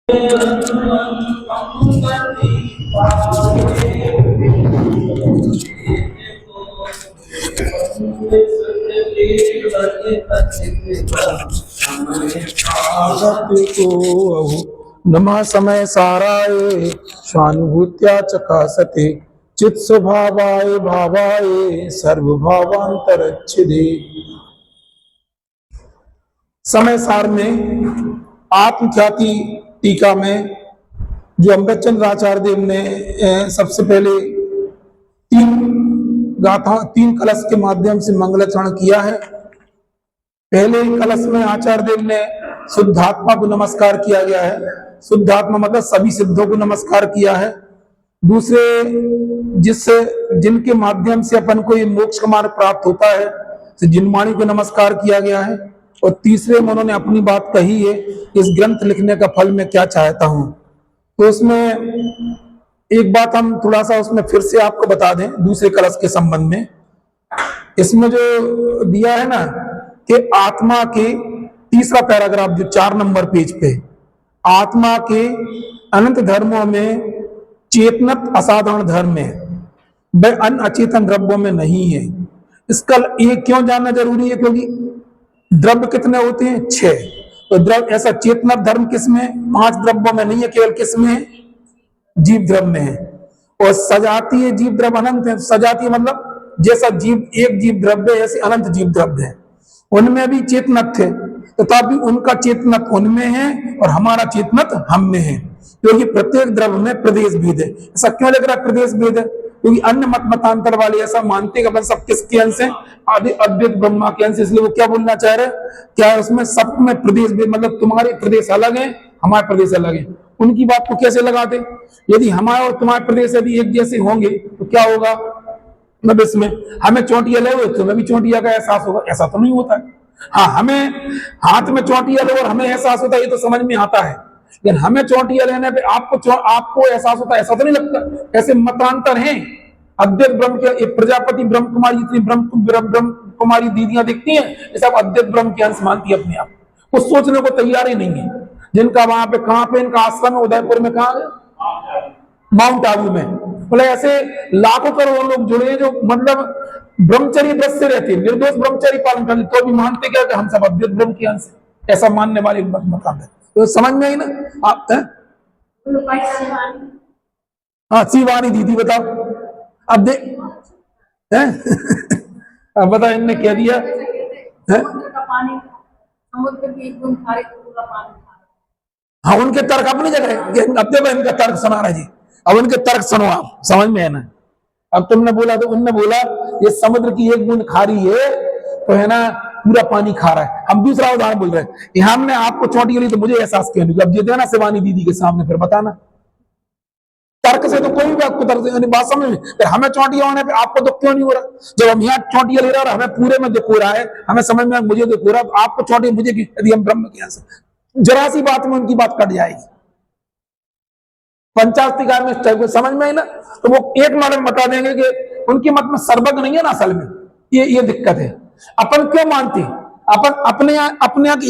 नमः समय साराय स्वानुभूत्या चकासते चित स्वभावाय भावाय सर्वभावांतरच्छिदे। समय सार में आत्मख्याति टीका में जो अमृतचंद्र आचार्य देव ने सबसे पहले तीन कलश के माध्यम से मंगलाचरण किया है। पहले कलश में आचार्य देव ने शुद्धात्मा को नमस्कार किया गया है। शुद्धात्मा मतलब सभी सिद्धों को नमस्कार किया है। दूसरे जिनके माध्यम से अपन को ये मोक्ष का मार्ग प्राप्त होता है, तो जिनवाणी को नमस्कार किया गया है। और तीसरे में उन्होंने अपनी बात कही है, इस ग्रंथ लिखने का फल मैं क्या चाहता हूं। तो उसमें एक बात हम थोड़ा सा उसमें फिर से आपको बता दें दूसरे कलश के संबंध में। इसमें जो दिया है ना कि आत्मा के तीसरा पैराग्राफ जो 4 नंबर पेज पे, आत्मा के अनंत धर्मों में चेतनत असाधारण धर्म है, वह अन्य अचेतन द्रव्यों में नहीं है। इसका ये क्यों जानना जरूरी है? क्योंकि द्रव्य कितने होते हैं? 6। तो द्रव्य ऐसा चेतनत धर्म किसमें? 5 द्रव्यों में नहीं है, केवल किसमें है? जीव द्रव्य में है। और सजातीय जीव द्रव्य अनंत है। सजातीय मतलब जैसा जीव एक जीव द्रव्य है, ऐसे अनंत जीव द्रव्य है। उनमें भी चेतनत थे, तथापि उनका चेतनत उनमें है और हमारा चेतनत हम में है, क्योंकि प्रत्येक द्रव्य में प्रदेश भेद है। ऐसा क्यों लग रहा है प्रदेश भेद है? क्योंकि अन्य मतांतर वाले ऐसा मानते हैं कि सब किसके अंश है? आदि अद्वैत ब्रह्मा के अंश। इसलिए वो क्या बोलना चाह रहे हैं? क्या उसमें सब में प्रदेश भेद, मतलब तुम्हारे प्रदेश अलग है, हमारे प्रदेश अलग है। उनकी बात को कैसे लगाते? यदि हमारे और तुम्हारे प्रदेश यदि एक जैसे होंगे तो क्या होगा? मतलब इसमें हमें चोटियां ले तो तुम्हें भी चोटिया का एहसास होगा, ऐसा तो नहीं होता है। हाँ, हमें हाथ में चोटियां लो और हमें एहसास होता है, ये तो समझ में आता है। लेकिन हमें चोटियां लेने पे आपको एहसास होता है, ऐसा तो नहीं लगता। ऐसे मतांतर हैं। अद्वैत ब्रह्म के प्रजापति ब्रह्म कुमारी, जितनी ब्रह्म कुमारी दीदियां दिखती हैं, ये सब अद्वैत ब्रह्म के अंश मानती है अपने आप को। सोचने को तैयार ही नहीं है। जिनका वहां पे कहां पे इनका आश्रम है, उदयपुर में, कहां है? माउंट आबू में। बोले ऐसे लाखों करोड़ों लोग जुड़े हैं जो मतलब ब्रह्मचर्य व्रत से रहते हैं, निर्दोष ब्रह्मचर्य पालन करते, तो भी मानते क्या कि हम सब अद्वैत ब्रह्म के अंश है। ऐसा मानने वाले मत है। तो समझ में आई ना आप? हाँ, शिवानी दीदी बताओ। अब देख अब बता, इनने कह दिया है? हाँ, उनके तर्क अपनी जगह। अब देखो इनका तर्क सुना रहा जी। अब उनके तर्क सुनो, आप समझ में है ना। अब तुमने बोला तो उनने बोला ये समुद्र की एक बूंद खारी है तो है ना पूरा पानी खा रहा है। हम दूसरा उदाहरण बोल रहे हैं, हमने आपको चोटी ली तो मुझे एहसास क्यों नहीं? अब ये देना शिवानी दीदी के सामने, फिर बताना। तर्क से तो कोई भी आपको तर्क बात समझ में, फिर हमें चोटियां होने पे आपको दुख क्यों नहीं हो रहा? जब हम यहाँ चोटियां ले रहे हैं और हमें पूरे में दुख हो रहा है, हमें समझ में मुझे दुख हो रहा है, आपको चोटी मुझे यदि हम ब्रह्म के अंश, जरा सी बात में उनकी बात कट जाएगी। पंचास्तिकार में समझ में आई ना। तो वो एक मार्ग में बता देंगे कि उनके मत में सर्वज्ञ नहीं है ना। असल में ये दिक्कत है। अपन क्यों मानते? अपन अपने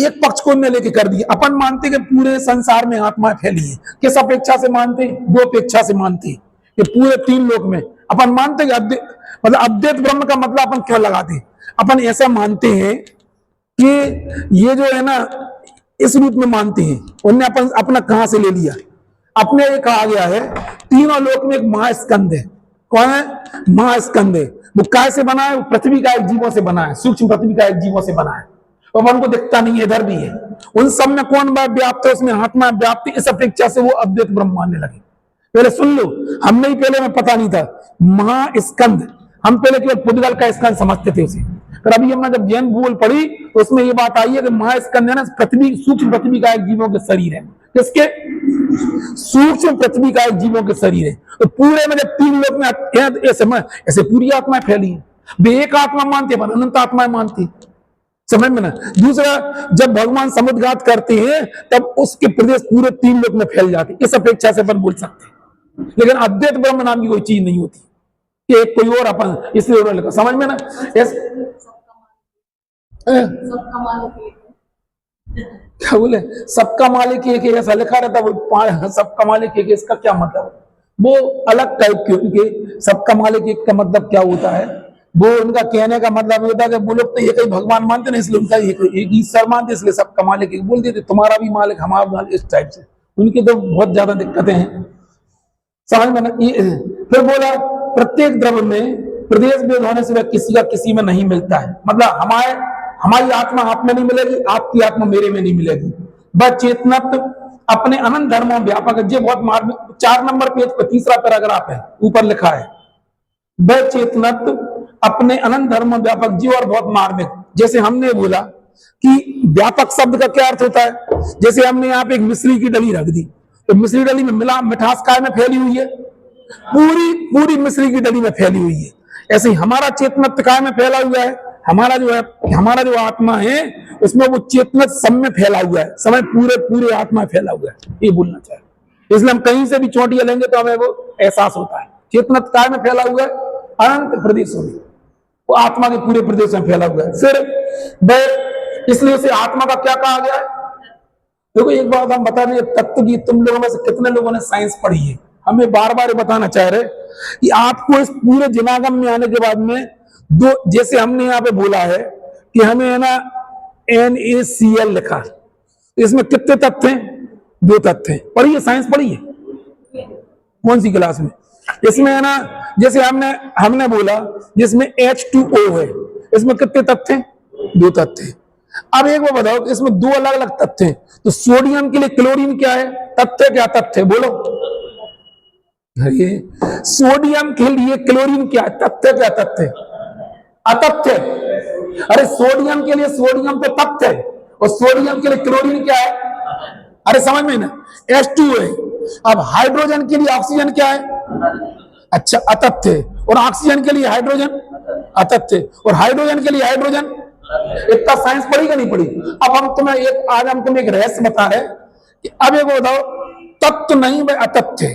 एक पक्ष को लेके कर दिए। अपन मानते कि पूरे संसार में आत्मा फैली है। किस अपेक्षा से मानते? 2 अपेक्षा से मानते कि पूरे 3 लोक में। अपन मानते कि मतलब अद्वैत ब्रह्म का मतलब अपन क्यों लगाते? अपन ऐसा मानते हैं कि ये जो है ना इस रूप में मानते हैं। उनने अपन अपना कहां से ले लिया? अपने ये कहा गया है तीनों लोक में एक महास्कंद है। कौन है? महास्कंद है। वो काय से बना है? पृथ्वी का एक जीवों से बना है, सूक्ष्म पृथ्वी का एक जीवों से बना है। तो अपन को दिखता नहीं है, इधर भी है। उन सब में कौन व्याप्त है? उसमें आत्मा व्याप्ति। इस अपेक्षा से वो अद्वैत ब्रह्म मानने लगे। पहले सुन लो, हमने ही पहले में पता नहीं था महास्कंद, हम पहले केवल पुद्गल का स्कंद समझते थे उसे। पर अभी हमने जब जैन भूगोल पढ़ी तो उसमें ये बात आई है कि महास्कंद है ना पृथ्वी, सूक्ष्म पृथ्वी का एक जीवों के शरीर है। किसके? सूक्ष्म पृथ्वी का एक जीवों के शरीर है। तो पूरे में जब 3 लोग में ऐसे पूरी आत्माएं फैली है। वे एक आत्मा मानते पर अनंत आत्माएं मानती, समझ में ना। दूसरा, जब भगवान समुद्रघात करते हैं तब उसके प्रदेश पूरे 3 लोग में फैल जाते। इस अपेक्षा से अपन बोल सकते हैं। लेकिन अद्वैत ब्रह्म नाम की कोई चीज नहीं होती कि एक कोई और अपन, इसलिए समझ में ना। क्या बोले, सबका मालिक एक है ऐसा लिखा रहता, वो सबका मालिक एक है, इसका क्या मतलब? वो अलग टाइप के उनके सबका मालिक एक का मतलब क्या होता है, वो उनका कहने का मतलब होता है कि वो लोग तो एक ही भगवान मानते ना, इसलिए उनका एक ईश्वर मानते, इसलिए सबका मालिक एक बोल देते, तुम्हारा भी मालिक हमारा मालिक, इस टाइप से उनकी तो बहुत ज्यादा दिक्कतें हैं, समझ में ना। फिर बोला प्रत्येक द्रव्य में प्रदेश भेद होने से वह किसी का किसी में नहीं मिलता है, मतलब हमारी आत्मा आप में नहीं मिलेगी, आपकी आत्मा मेरे में नहीं मिलेगी। वह चेतनत्व अपने अनंत धर्मों व्यापक है, बहुत मार्मिक 4 नंबर पेज पर तीसरा पैराग्राफ है, ऊपर लिखा है, वह चेतनत्व अपने अनंत धर्म व्यापक जीव और बहुत मार्मिक। जैसे हमने बोला कि व्यापक शब्द का क्या अर्थ होता है, जैसे हमने यहाँ पे एक मिश्री की डली रख दी, तो मिश्री डली में मिला मिठास काय में फैली हुई है, पूरी पूरी मिश्री की डली में फैली हुई है। ऐसे ही हमारा चेतनत्व काय में फैला हुआ है, हमारा जो आत्मा है उसमें वो चेतनत सब में फैला हुआ है, समय पूरे पूरे आत्मा फैला हुआ है, ये बोलना चाहिए। इसलिए हम कहीं से भी चोटियां लेंगे तो हमें वो एहसास होता है, चेतनत काय में फैला हुआ है, अनंत प्रदेशों में, वो आत्मा के पूरे प्रदेश में फैला हुआ है। फिर इसलिए उसे आत्मा का क्या कहा गया है? देखो एक बात हम बता रहे, तत्व की तुम लोगों में से कितने लोगों ने साइंस पढ़ी है, हमें बार बार बताना चाह रहे कि आपको इस पूरे जनागम में आने के बाद में दो, जैसे हमने यहाँ पे बोला है कि हमें है ना NaCl लिखा, इसमें कितने तत्व हैं? 2 तत्व हैं। पढ़िए, साइंस पढ़िए, कौन सी क्लास में? इसमें है ना, जैसे हमने बोला जिसमें H2O है, इसमें कितने तत्व हैं? 2 तत्व हैं। अब एक बार बताओ, इसमें 2 अलग अलग तत्व हैं, तो सोडियम के लिए क्लोरीन क्या है? तत्व क्या तत्व है बोलो? सोडियम के लिए क्लोरीन क्या है? तत्व क्या तत्व है? अतत्व। अरे सोडियम के लिए सोडियम तो तत्व है, और सोडियम के लिए क्लोरीन क्या है? अरे समझ में ना, H2O है। अब हाइड्रोजन के लिए ऑक्सीजन क्या है? अच्छा, अतत्व है। और ऑक्सीजन के लिए हाइड्रोजन अतत्व है, और हाइड्रोजन के लिए हाइड्रोजन। इतना साइंस पढ़ी कि नहीं पढ़ी? अब आज हम तुम्हें एक रहस्य बता रहे कि अब एक बताओ, तत्व नहीं वह अतत्व है।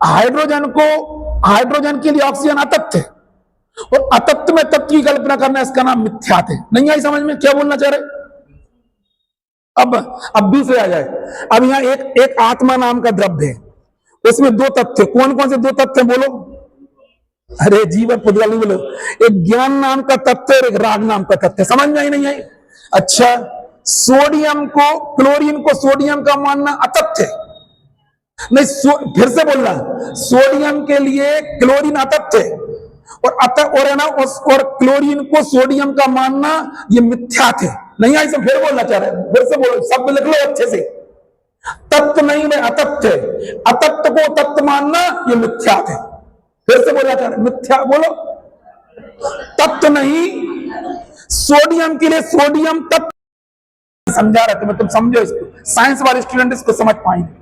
हाइड्रोजन के लिए ऑक्सीजन अतत्व है, और अतत्व में तत्व की कल्पना करना, इसका नाम मिथ्यात्व है। नहीं आई समझ में क्या बोलना चाह रहे? अब दूसरे आ जाए। अब यहाँ एक आत्मा नाम का द्रव्य है, उसमें 2 तत्व। कौन कौन से 2 तत्व बोलो? अरे जीवन पुद्गल बोलो। एक ज्ञान नाम का तत्व और एक राग नाम का तत्व। समझ में आई नहीं आई? अच्छा, सोडियम को क्लोरीन को सोडियम का मानना अतत्व है, नहीं फिर से बोलना, सोडियम के लिए क्लोरीन अतत्व है, और है ना और क्लोरीन को सोडियम का मानना ये मिथ्यात्व है। नहीं आई सब? फिर बोलना चाह रहे हैं, फिर से बोलो, शब्द लिख लो अच्छे से। तत्व नहीं में अतत्व है, अतत्व को तत्व मानना ये मिथ्यात्व है। फिर से बोलना चाह रहे, मिथ्या बोलो। तत्व नहीं, सोडियम के लिए सोडियम तत्व समझा रहे थे, तुम समझो इसको, साइंस वाले स्टूडेंट इसको समझ पाएंगे।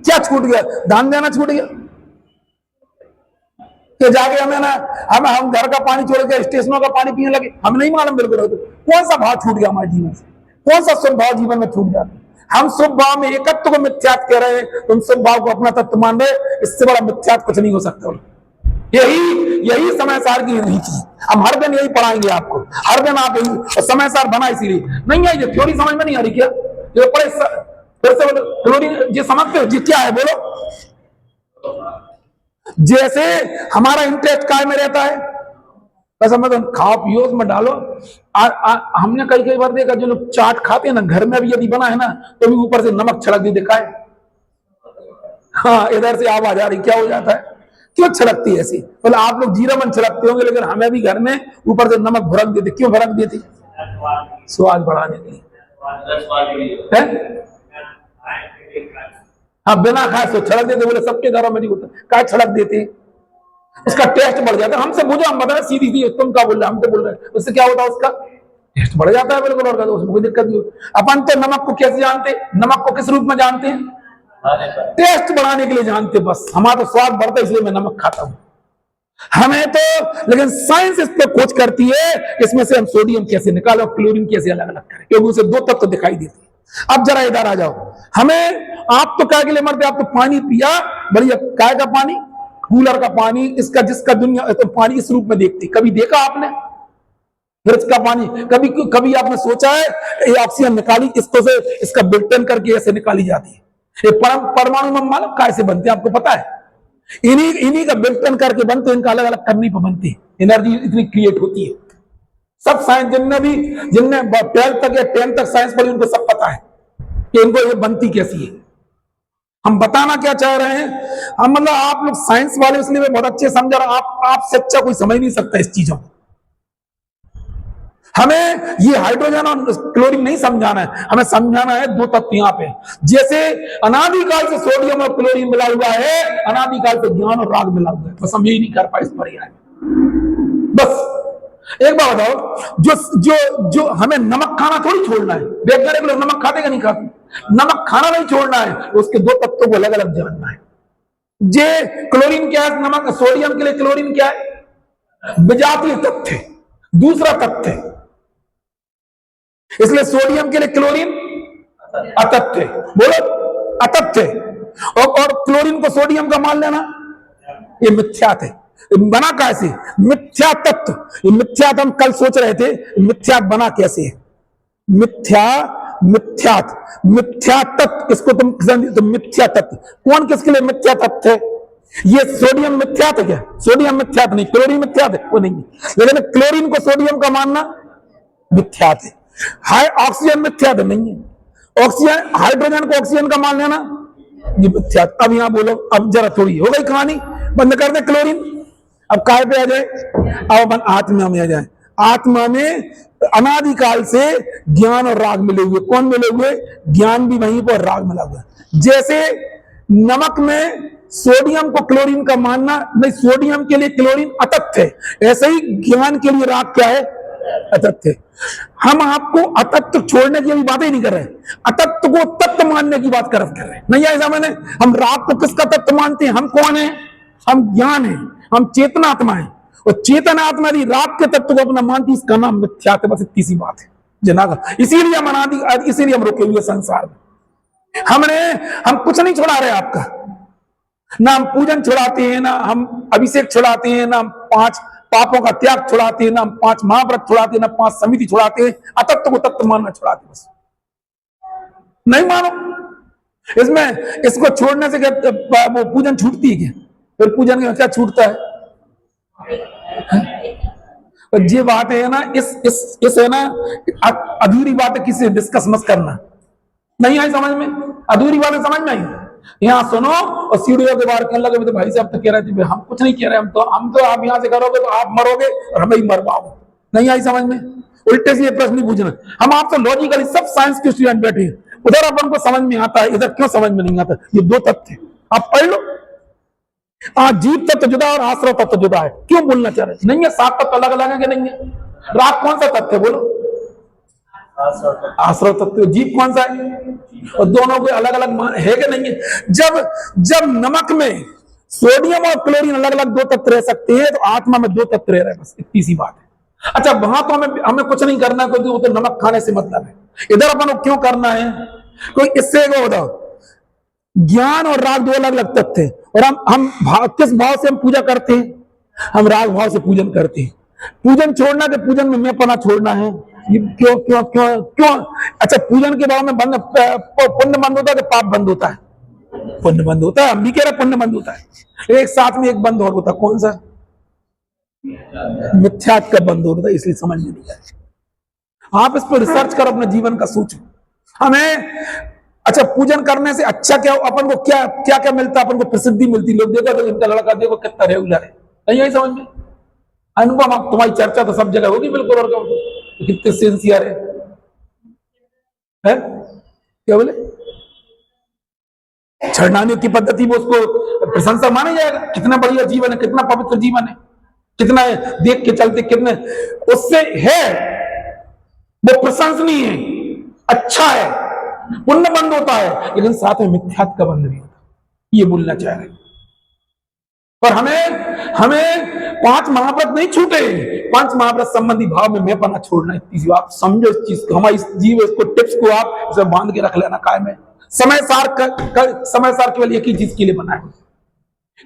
क्या छूट गया? ध्यान देना छूट गया कि जाके हमें ना हम घर का पानी छोड़ के स्टेशनों का पानी पीने लगे, हम नहीं मालूम बिल्कुल। कौन सा भाव छूट गया हमारे जीवन से? कौन सा शुभ भाव जीवन में छूट जाता? हम शुभ भाव में एकत्व को मिथ्यात्व कह रहे हैं, तुम शुभ भाव को अपना तत्व मान रहे, इससे बड़ा मिथ्यात्व कुछ नहीं हो सकता। यही समय सार की यही चीज हम हर दिन यही पढ़ाएंगे आपको, हर दिन आप यही समय सार बना। इसीलिए नहीं आई ये थ्योरी समझ में नहीं आ रही क्या? जो पढ़े फिर से बोलो, क्लोरीन जी समझते हो जी क्या है बोलो? जैसे हमारा इंटरेस्ट काय में रहता है, बस हम तो खाओ पियो उसमें डालो। हमने कई बार देखा, जो लोग चाट खाते हैं ना, घर में भी यदि बना है ना, तो भी ऊपर से नमक छिड़क दी दिखाए। हाँ, इधर से आवाज आ रही, क्या हो जाता है? क्यों छिड़कती है ऐसी? बोले आप लोग जीरा मन छिड़कते होंगे, लेकिन हमें भी घर में ऊपर से नमक भड़क देते। क्यों भड़क देती? स्वाद बढ़ाने के लिए। हाँ, बिना खाए तो छिड़क देते। बोले सबके घरों में नहीं होता, क्या छिड़क देते? उसका टेस्ट बढ़ जाता है। हमसे पूछो, हम बताए सीधी सी, तुम क्या बोल रहे? हम तो बोल रहे हैं, उससे क्या होता है? उसका टेस्ट बढ़ जाता है बिल्कुल, और उसमें कोई दिक्कत नहीं। अपन तो नमक को कैसे जानते? नमक को किस रूप में जानते हैं? टेस्ट बढ़ाने के लिए जानते। बस हमारा तो स्वाद बढ़ता है, इसलिए मैं नमक खाता हूं। हमें तो, लेकिन साइंस इस पर खोज करती है, इसमें से हम सोडियम कैसे निकालो, क्लोरीन कैसे अलग अलग करें, क्योंकि उसे 2 तत्व दिखाई देते। अब जरा इधर आ जाओ। आप तो काय के लिए मरते? आप तो पानी पिया, बढ़िया, काय का पानी? कूलर का पानी, इसका जिसका दुनिया तो पानी इस रूप में देखती, कभी देखा आपने? फ्रिज का पानी, कभी कभी आपने सोचा है ये ऑक्सीजन निकाली इसको से, इसका बिल्टन करके ऐसे निकाली जाती है। ये परमाणु में मालूम कैसे बनते हैं आपको पता है? इन्हीं का बिल्टन करके बनते हैं, इनका अलग अलग करनी पर बनती है, एनर्जी इतनी क्रिएट होती है। सब साइंस जिनने 12 तक या 10 तक साइंस पढ़ी उनको सब पता है कि इनको ये बनती कैसी है। हम बताना क्या चाह रहे हैं, हम मतलब आप लोग साइंस वाले इसलिए मैं बहुत अच्छे समझ रहा हूं, आप से अच्छा कोई समझ नहीं सकता इस चीजों को। हमें ये हाइड्रोजन और क्लोरीन नहीं समझाना है, हमें समझाना है दो तत्व यहाँ पे। जैसे अनादिकाल से सोडियम और क्लोरीन मिला हुआ है, अनादिकाल से ज्ञान और राग मिला हुआ है, बस हम यही नहीं कर पाए इस पर्याय में। बस एक बात बताओ, जो जो जो हमें नमक खाना थोड़ी छोड़ना है, वैज्ञानिक लोग नमक खाते कि नहीं खाते, नमक खाना नहीं छोड़ना है, उसके दो तत्वों को अलग अलग जानना है। जे क्लोरीन क्या है, नमक सोडियम के लिए क्लोरीन क्या है, विजातीय तत्व है, दूसरा तत्व है, इसलिए सोडियम के लिए क्लोरीन अतत्व है, बोलो अतत्व है। और क्लोरीन को सोडियम का मान लेना ये मिथ्यात है। बना कैसे, मिथ्या तत्व, ये मिथ्यात हम कल सोच रहे थे मिथ्यात बना कैसे है, मिथ्यात तत्व, इसको तुम तो मिथ्या तत्व कौन किसके लिए मिथ्या तत्व है? ये सोडियम मिथ्यात है क्या? सोडियम मिथ्यात नहीं, क्लोरीन मिथ्यात है वो नहीं है, लेकिन क्लोरीन को सोडियम का मानना मिथ्यात है। हाई ऑक्सीजन मिथ्यात नहीं है, ऑक्सीजन हाइड्रोजन को ऑक्सीजन का मान लेना ये मिथ्यात। अब यहां बोलो, अब जरा थोड़ी हो गई कहानी, बंद कर दे क्लोरीन, अब काय पे आ जाए, अब अपन आत्मा में आ जाए। आत्मा में अनादिकाल से ज्ञान और राग मिले हुए, कौन मिले हुए? ज्ञान भी वहीं पर, राग मिला हुआ। जैसे नमक में सोडियम को क्लोरीन का मानना नहीं, सोडियम के लिए क्लोरीन अतत्व है, ऐसे ही ज्ञान के लिए राग क्या है? अतत्व है। हम आपको अतत्व छोड़ने की अभी बात ही नहीं कर रहे, अतत्व को तत्व मानने की बात कर रहे हैं। नहीं ऐसा मैंने, हम राग को किसका तत्व मानते हैं? हम कौन है? हम ज्ञान है, हम चेतनात्मा है, और चेतनात्मा यदि राग के तत्व को अपना मानती, इसका नाम मिथ्या है। बस इतनी सी बात है जनाब, इसीलिए हम अनादि, इसीलिए हम रुके हुए संसार में। हम कुछ नहीं छुड़ा रहे आपका, ना हम पूजन छुड़ाते हैं, ना हम अभिषेक छुड़ाते हैं, ना हम 5 पापों का त्याग छुड़ाते हैं, ना हम 5 महाव्रत छुड़ाते हैं, ना 5 समिति छुड़ाते हैं, अतत्व को तत्व मानना छुड़ाते। बस नहीं मानो इसमें, इसको छोड़ने से क्या वो पूजन छूटती है क्या? फिर पूजन में क्या छूटता है? ये बात है ना, इस है ना अधूरी बातें किसी डिस्कस मत करना, नहीं आई समझ में, अधूरी बातें समझ में आई, यहाँ सुनो और सीढ़ियों के बाहर कहने लगे तो भाई साहब तो कह रहे थे, हम कुछ नहीं कह रहे, हम तो आप यहाँ से करोगे तो आप मरोगे और हमें ही मर पाओगे। नहीं आई समझ में, उल्टे से ये प्रश्न नहीं पूछना। हम आपसे लॉजिकली सब साइंस के स्टूडेंट बैठे हैं, उधर अपन को समझ में आता है, इधर क्यों समझ में नहीं आता? ये दो तत्व आप पढ़ लो, जीव तत्व जुदा और आश्रव तत्व जुदा है, क्यों बोलना चाह रहे? नहीं है, 7 तत्व अलग अलग है कि नहीं है? राग कौन सा तत्व है बोलो? आश्रव तत्व। जीव कौन सा है? और दोनों को अलग अलग है कि नहीं है? जब नमक में सोडियम और क्लोरीन अलग अलग दो तत्व रह सकते हैं, तो आत्मा में दो तत्व रह रहे हैं, बस इतनी सी बात है। अच्छा, वहां तो हमें कुछ नहीं करना, क्योंकि वो तो नमक खाने से मतलब है। इधर अपन को क्यों करना है? कोई इससे बताओ, ज्ञान और राग दो अलग अलग तत्व है, और हम किस भाव से हम पूजा करते हैं? हम राग भाव से पूजन करते हैं। पूजन छोड़ना तो पूजन में मैं पना छोड़ना है, क्यों क्यों क्यों क्यों? अच्छा, पूजन के भाव में पुण्य बंद होता है कि पाप बंद होता है? पुण्य बंद होता है, हम भी कह रहे पुण्य बंद होता है। एक साथ में एक बंद और होता, कौन सा? मिथ्यात का बंद होता है, इसलिए समझ में नहीं आया। आप इस पर रिसर्च कर, अपने जीवन का सोचो। हमें अच्छा, पूजन करने से अच्छा क्या, अपन को क्या क्या क्या मिलता है? अपन को प्रसिद्धि मिलती, लोग देखो तो इनका लड़का देखो कितना रेगुलर है, नहीं आई समझ में? अनुपम, तुम्हारी चर्चा तो सब जगह होगी बिल्कुल, और कितने सिंसियर है? क्या बोले? छड़नाने की पद्धति में उसको प्रशंसा माना जाएगा, कितना बढ़िया जीवन है, कितना पवित्र जीवन है, कितना है, देख के चलते कितने उससे है, वो प्रशंसनीय है, अच्छा है, पुण्य बंद होता है, लेकिन साथ में मिथ्यात्व का बंध नहीं होता, ये बोलना चाह रहे। पर हमें 5 महाव्रत नहीं छूटे, 5 महाव्रत संबंधी भाव में मैं पना छोड़ना, इतनी आप समझो इस चीज को, हमारी जीव इसको टिप्स को आप इसे बांध के रख लेना कायम है। समय सार केवल एक ही चीज के लिए बना है,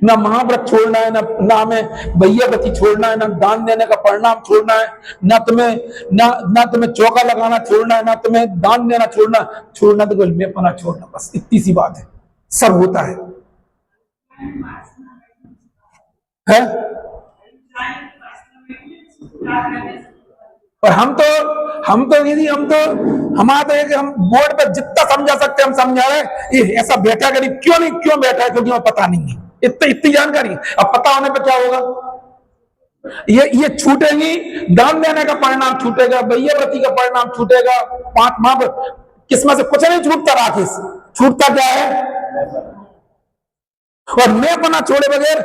ना महाव्रत छोड़ना है, ना हमें भैयावती छोड़ना है, ना दान देने का परिणाम छोड़ना है, ना तुम्हें चौका लगाना छोड़ना है, ना तुम्हें दान देना छोड़ना तो मैं पना छोड़ना, बस इतनी सी बात है, सब होता है? और हम तो यदि हमारा तो है कि हम बोर्ड पे जितना समझा सकते हैं हम समझा रहे हैं, ये ऐसा बैठा गरीब क्यों बैठा है, क्योंकि हमें पता नहीं है, इतनी जानकारी। अब पता होने पर क्या होगा, ये छूटेंगी, दान देने का परिणाम छूटेगा, भैयावती का परिणाम छूटेगा, पांच माह किस्मत से कुछ नहीं छूटता, राकेश छूटता क्या है? और मैं अपना छोड़े बगैर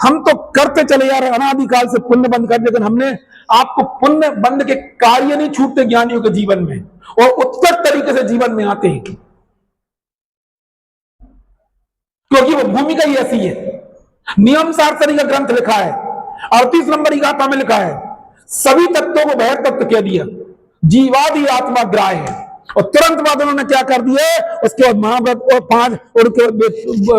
हम तो करते चले जा रहे अनादिकाल से पुण्य बंद कर, लेकिन हमने आपको पुण्य बंद के कार्य नहीं छूटते ज्ञानियों के जीवन में, और उत्कट तरीके से जीवन में आते हैं, क्योंकि वो भूमिका ही ऐसी है। नियम सारसरी का ग्रंथ लिखा है, 38 नंबर की गाथा में लिखा है, सभी तत्वों को बहिर तत्व कह दिया, जीवादि आत्मा ग्राह्य है, और तुरंत बाद उन्होंने क्या कर दिया, उसके बाद महाव्रत और 5 और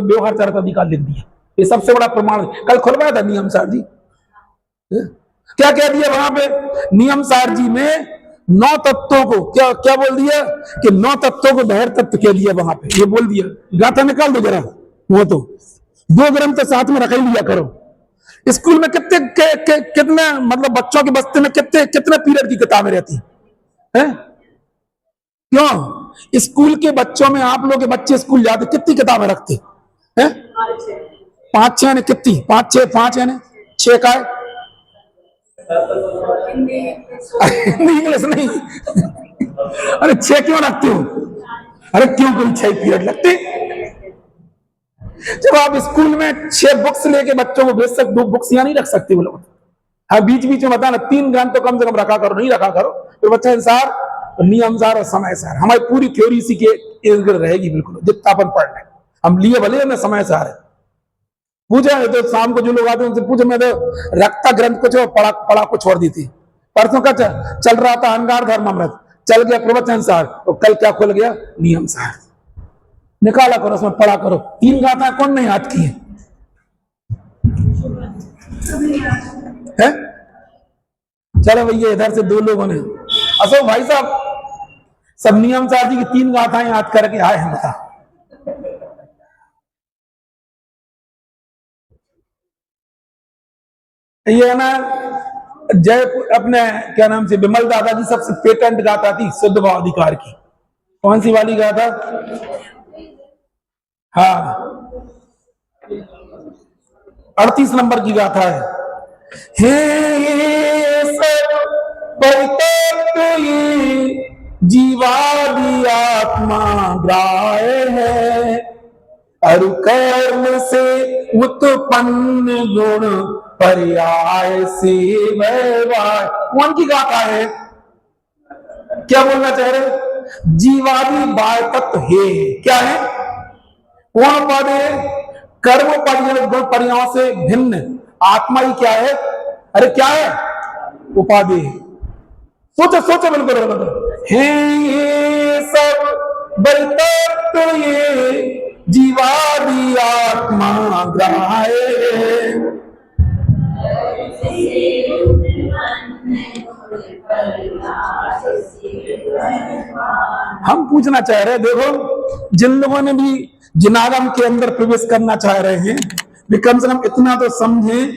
व्यवहार चरित अधिकार लिख दिया। ये सबसे बड़ा प्रमाण कल खुलवाया था नियम सार जी, क्या कह दिया वहां पे नियम सार जी में, 9 तत्वों को क्या बोल दिया कि 9 तत्वों को बहिर तत्व कह दिया, वहां पे ये बोल दिया। गाथा निकाल दो जरा, वो तो 2 ग्रंथ तो साथ में रख ही लिया करो। स्कूल में कितने मतलब बच्चों की बस्ती में कितने पीरियड की किताबें रहती हैं? क्यों स्कूल के बच्चों में, आप लोग के बच्चे स्कूल जाते कितनी किताबें रखते हैं? 5-6 ने, कितनी? 5 है ने 6 का है? इंग्लिश नहीं अरे 6 क्यों रखते हो? अरे क्यों, कोई 6 पीरियड लगते? जब आप स्कूल में 6 बुक्स लेके बच्चों को भेज सकते, 2 बुक्स यहाँ नहीं रख सकते वो लोग। हाँ बीच बीच में बताना 3 ग्रंथ तो कम से कम रखा करो, नहीं रखा करो तो बच्चा इंसार नियम सार और समय सार, हमारी पूरी थ्योरी इसी के इर्द गिर्द रहेगी बिल्कुल, जितना अपन पढ़ रहे हम लिए भले ना समय सार है। पूछा तो शाम को जो लोग आते हैं उनसे पूछे, मैं तो रखता ग्रंथ कुछ और पढ़ा कुछ छोड़ दी थी। परसों का चल रहा था अहंकार धर्म अमृत, चल गया प्रवचन सार, और कल क्या खुल गया? नियम सार। निकाला करो, उसमें पढ़ा करो। 3 गाथा कौन नहीं याद की है? चलो भैया इधर से 2 लोगों ने, अशोक भाई साहब सब नियम सार जी की 3 गाथाएं याद करके आए हैं, बता। ये ना जयपुर अपने क्या नाम से विमल दादा जी सबसे पेटेंट गाथा थी शुद्ध भाव अधिकार की। कौन सी वाली गाथा? हाँ 38 नंबर की गाथा है। हे सब परितत्व ये जीवादि आत्मा ग्राह्य है, अरु कर्म से उत्पन्न गुण पर्याय से व्यवहार। कौन की गाथा है? क्या बोलना चाह रहे? जीवादि बाह्य तत्व है, क्या है? कौन पद है? कर्म गुण पर्यायों से भिन्न आत्मा ही क्या है? अरे क्या है? उपाधि। सोचो बिल्कुल हे सब बलतत्व ये जीवादि आत्मा ग्राह्य है। हम पूछना चाह रहे हैं, देखो जिन लोगों ने भी जिनागम के अंदर प्रवेश करना चाह रहे हैं, वे कम से कम इतना तो समझें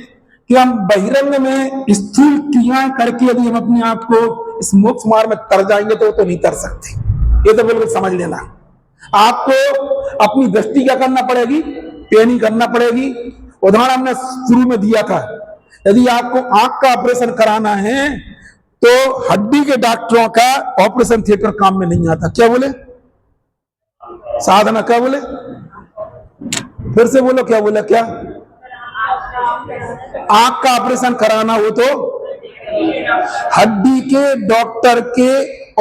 कि हम बहिरंग में स्थूल क्रियाएं करके यदि हम अपने आप को इस मोक्ष मार्ग में तर जाएंगे तो नहीं तर सकते। ये तो बिल्कुल समझ लेना। आपको अपनी दृष्टि क्या करना पड़ेगी? पेनी करना पड़ेगी। उदाहरण हमने शुरू में दिया था, यदि आपको आंख का ऑपरेशन कराना है तो हड्डी के डॉक्टरों का ऑपरेशन थिएटर काम में नहीं आता। क्या बोले साधना? क्या बोले? फिर से बोलो, क्या बोला? क्या आंख का ऑपरेशन कराना हो तो हड्डी के डॉक्टर के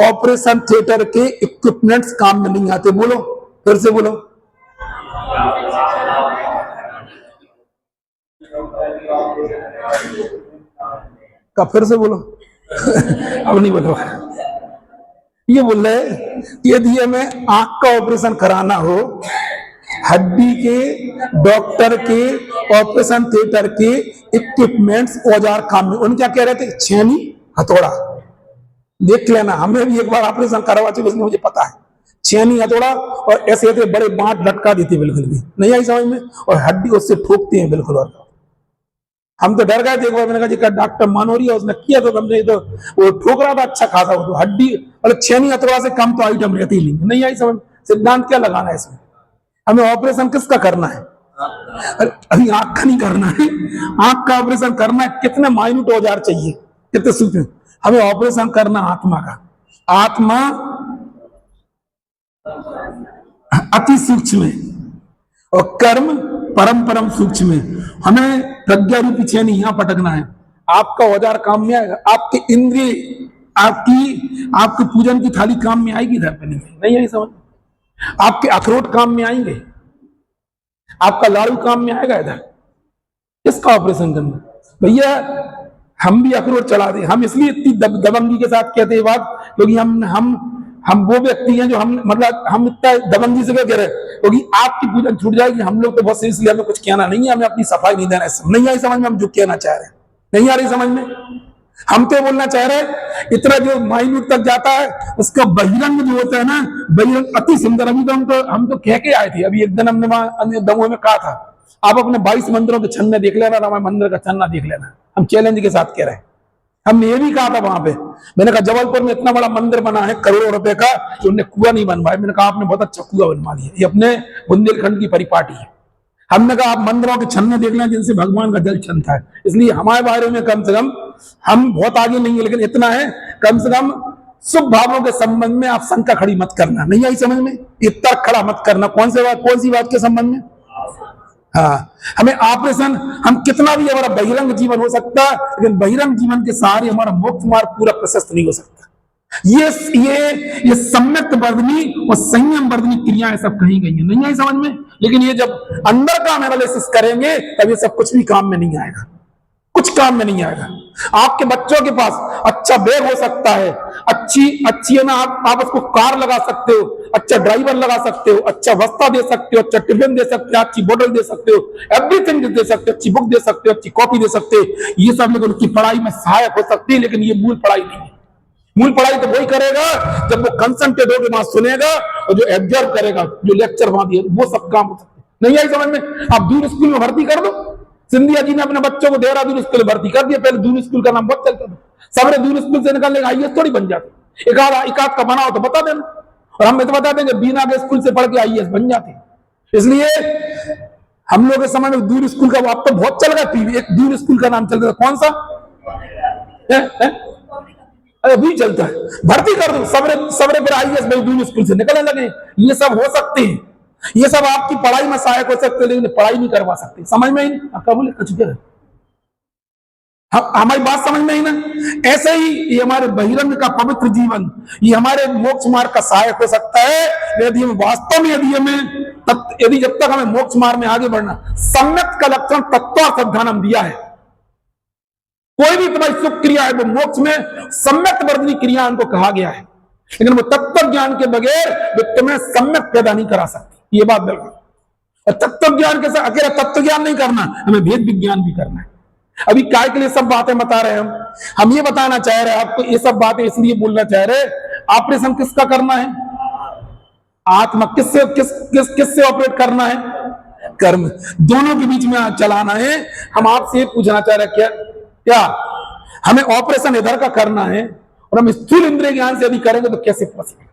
ऑपरेशन थिएटर के इक्विपमेंट्स काम में नहीं आते। बोलो, फिर से बोलो। का फिर से बोलो अब नहीं बोलो। ये बोल रहे कि यदि हमें आंख का ऑपरेशन कराना हो हड्डी के, डॉक्टर के, ऑपरेशन थिएटर के इक्विपमेंट्स, औजार काम में। उन क्या कह रहे थे? छेनी, हथौड़ा। देख लेना, हमने भी एक बार ऑपरेशन करवा चुके, उसमें मुझे पता है। छेनी, हथौड़ा और ऐसे ऐसे बड़े बांट लटका देती बिल्कुल भी नहीं आई समझ में, और हड्डी उससे ठोकते हैं बिल्कुल। और हम तो डर गए थे एक बार, मैंने कहा डॉक्टर मानोरी है, उसने किया तो हमने तो वो ठोक रहा था अच्छा खासा, वो तो हड्डी और छेनी हथौड़ा से कम तो आइटम रहती ही नहीं आई समझ। सिद्धांत क्या लगाना है इसमें? हमें ऑपरेशन किसका करना है? अभी आंख का नहीं करना है, आंख का ऑपरेशन करना है। कितने माइन्यूट औजार चाहिए, कितने सूक्ष्म। हमें ऑपरेशन करना आत्मा का। आत्मा अति सूक्ष्म है और कर्म परम परम सूक्ष्म है। हमें प्रज्ञा रूपी छेनी यहां पटकना है। आपका औजार काम में आएगा, आपके इंद्रिय, आपकी पूजन की थाली काम में आएगी इधर पे नहीं आई समझ। आपके अखरोट काम में आएंगे, आपका लाड़ू काम में आएगा इधर। किसका ऑपरेशन करना भैया? हम भी अखरोट चला दे। हम इसलिए इतनी दबंगी के साथ कहते हैं बात, क्योंकि हम वो व्यक्ति हैं जो हम इतना दबंगी से कह रहे हैं, क्योंकि आपकी पूजन छूट जाएगी। हम लोग तो बहुत इसलिए हमें कुछ कहना नहीं है, हमें अपनी सफाई नहीं देना है। नहीं आई समझ में हम जो कहना चाह रहे हैं? नहीं आ रही समझ में? हम तो बोलना चाह रहे हैं इतना जो माइन्यूट तक जाता है उसका बहिरंग जो होता है ना, बहिरंग अति सुंदर। अभी तो हम तो कह के आए थे, अभी एक दिन हमने वहां दमोह में कहा था, आप अपने 22 मंदिरों के छन्ने देख लेना, रामायण मंदिर का छन्ना देख लेना। हम चैलेंज के साथ कह रहे हैं। हमने ये भी कहा था वहां पे, मैंने कहा जबलपुर में इतना बड़ा मंदिर बना है करोड़ों रुपए का, कि उन्होंने कुआं नहीं बनवाया। मैंने कहा आपने बहुत अच्छा कुआं बनवा लिया, ये अपने बुंदेलखंड की परिपाटी है। हमने कहा आप मंदिरों के छन्ने देख लें जिनसे भगवान का जल छनता है। इसलिए हमारे बारे में कम से कम, हम बहुत आगे नहीं है, लेकिन इतना है कम से कम शुभ भावों के संबंध में आप शंका खड़ी मत करना। नहीं आई समझ में? ये तर्क खड़ा मत करना। कौन सी बात के संबंध में? हाँ, हमें ऑपरेशन, हम कितना भी हमारा बहिरंग जीवन हो सकता है, लेकिन बहिरंग जीवन के सहारे हमारा मोक्ष मार्ग पूरा प्रशस्त नहीं हो सकता। ये सम्यक वर्धनी और संयम वर्धनी क्रियाएं सब कही गई है। नहीं आई समझ में? लेकिन ये जब अंदर का एनालिसिस करेंगे तब ये सब कुछ भी काम में नहीं आएगा, कुछ काम में नहीं आएगा। आपके बच्चों के पास अच्छा बैग हो सकता है, अच्छी है ना, आप उसको कार लगा सकते हो, अच्छा ड्राइवर लगा सकते हो, अच्छा वस्ता दे सकते हो, अच्छा टिफिन दे सकते हो, अच्छी बोतल दे सकते हो, एवरीथिंग दे सकते हो, अच्छी बुक दे सकते हो, अच्छी कॉपी दे सकते हो। ये सब लेकिन उसकी पढ़ाई में सहायक हो सकती है, लेकिन ये मूल पढ़ाई नहीं है। मूल पढ़ाई तो वही करेगा जब वो कंसंट्रेट होकर वहां सुनेगा और जो एब्जॉर्व करेगा, जो लेक्चर वहां दिए, वो सब काम हो सकते। नहीं आई समझ में? आप दूर स्कूल में भर्ती कर दो। सिंधिया जी ने अपने बच्चों को देहरादून स्कूल में भर्ती कर दिया। पहले दूर स्कूल का नाम बहुत चलता था, सबने दूर स्कूल से निकलने का आईएएस थोड़ी बन जाते। एकाध का बना हो तो बता देना, और हम तो बता देंगे बीना के स्कूल से पढ़ के आईएएस बन जाते। इसलिए हम लोग के समय में दूर स्कूल का, अब तो बहुत चल गया, एक दूर स्कूल का नाम चलता था, कौन सा अभी चलता है, भर्ती कर दो सबरे फिर आईएएस भाई दूर स्कूल से निकलने लगे। ये सब हो सकते हैं, ये सब आपकी पढ़ाई में सहायक हो सकते हैं, लेकिन पढ़ाई नहीं करवा सकते। समझ में ही नहीं? बोले कुछ हमारी बात समझ में ही ना? ऐसे ही ये हमारे बहिरंग का पवित्र जीवन, ये हमारे मोक्ष मार्ग का सहायक हो सकता है, यदि हम वास्तव में, यदि जब तक हमें मोक्ष मार्ग में आगे बढ़ना, सम्यक का लक्षण तत्व ध्यान हम दिया है। कोई भी तुम्हारी सुख क्रिया है वो मोक्ष में सम्यक वर्धनी क्रिया उनको कहा गया है, लेकिन वो तत्व ज्ञान के बगैर वो तुम्हें सम्यक पैदा नहीं करा सकती। ये बात बिल्कुल। और तत्व ज्ञान के साथ अकेला तत्व ज्ञान नहीं करना, हमें भेद विज्ञान भी करना है। अभी काय के लिए सब बातें बता रहे हैं हम ये बताना चाह रहे हैं आपको, ये सब बातें इसलिए बोलना चाह रहे हैं। ऑपरेशन किसका करना है? आत्मा। किससे ऑपरेट करना है? कर्म। दोनों के बीच में चलाना है। हम आपसे पूछना चाह रहे हैं क्या हमें ऑपरेशन इधर का करना है, और हम स्थूल इंद्रिय ज्ञान से यदि करेंगे तो कैसे पॉसिबल?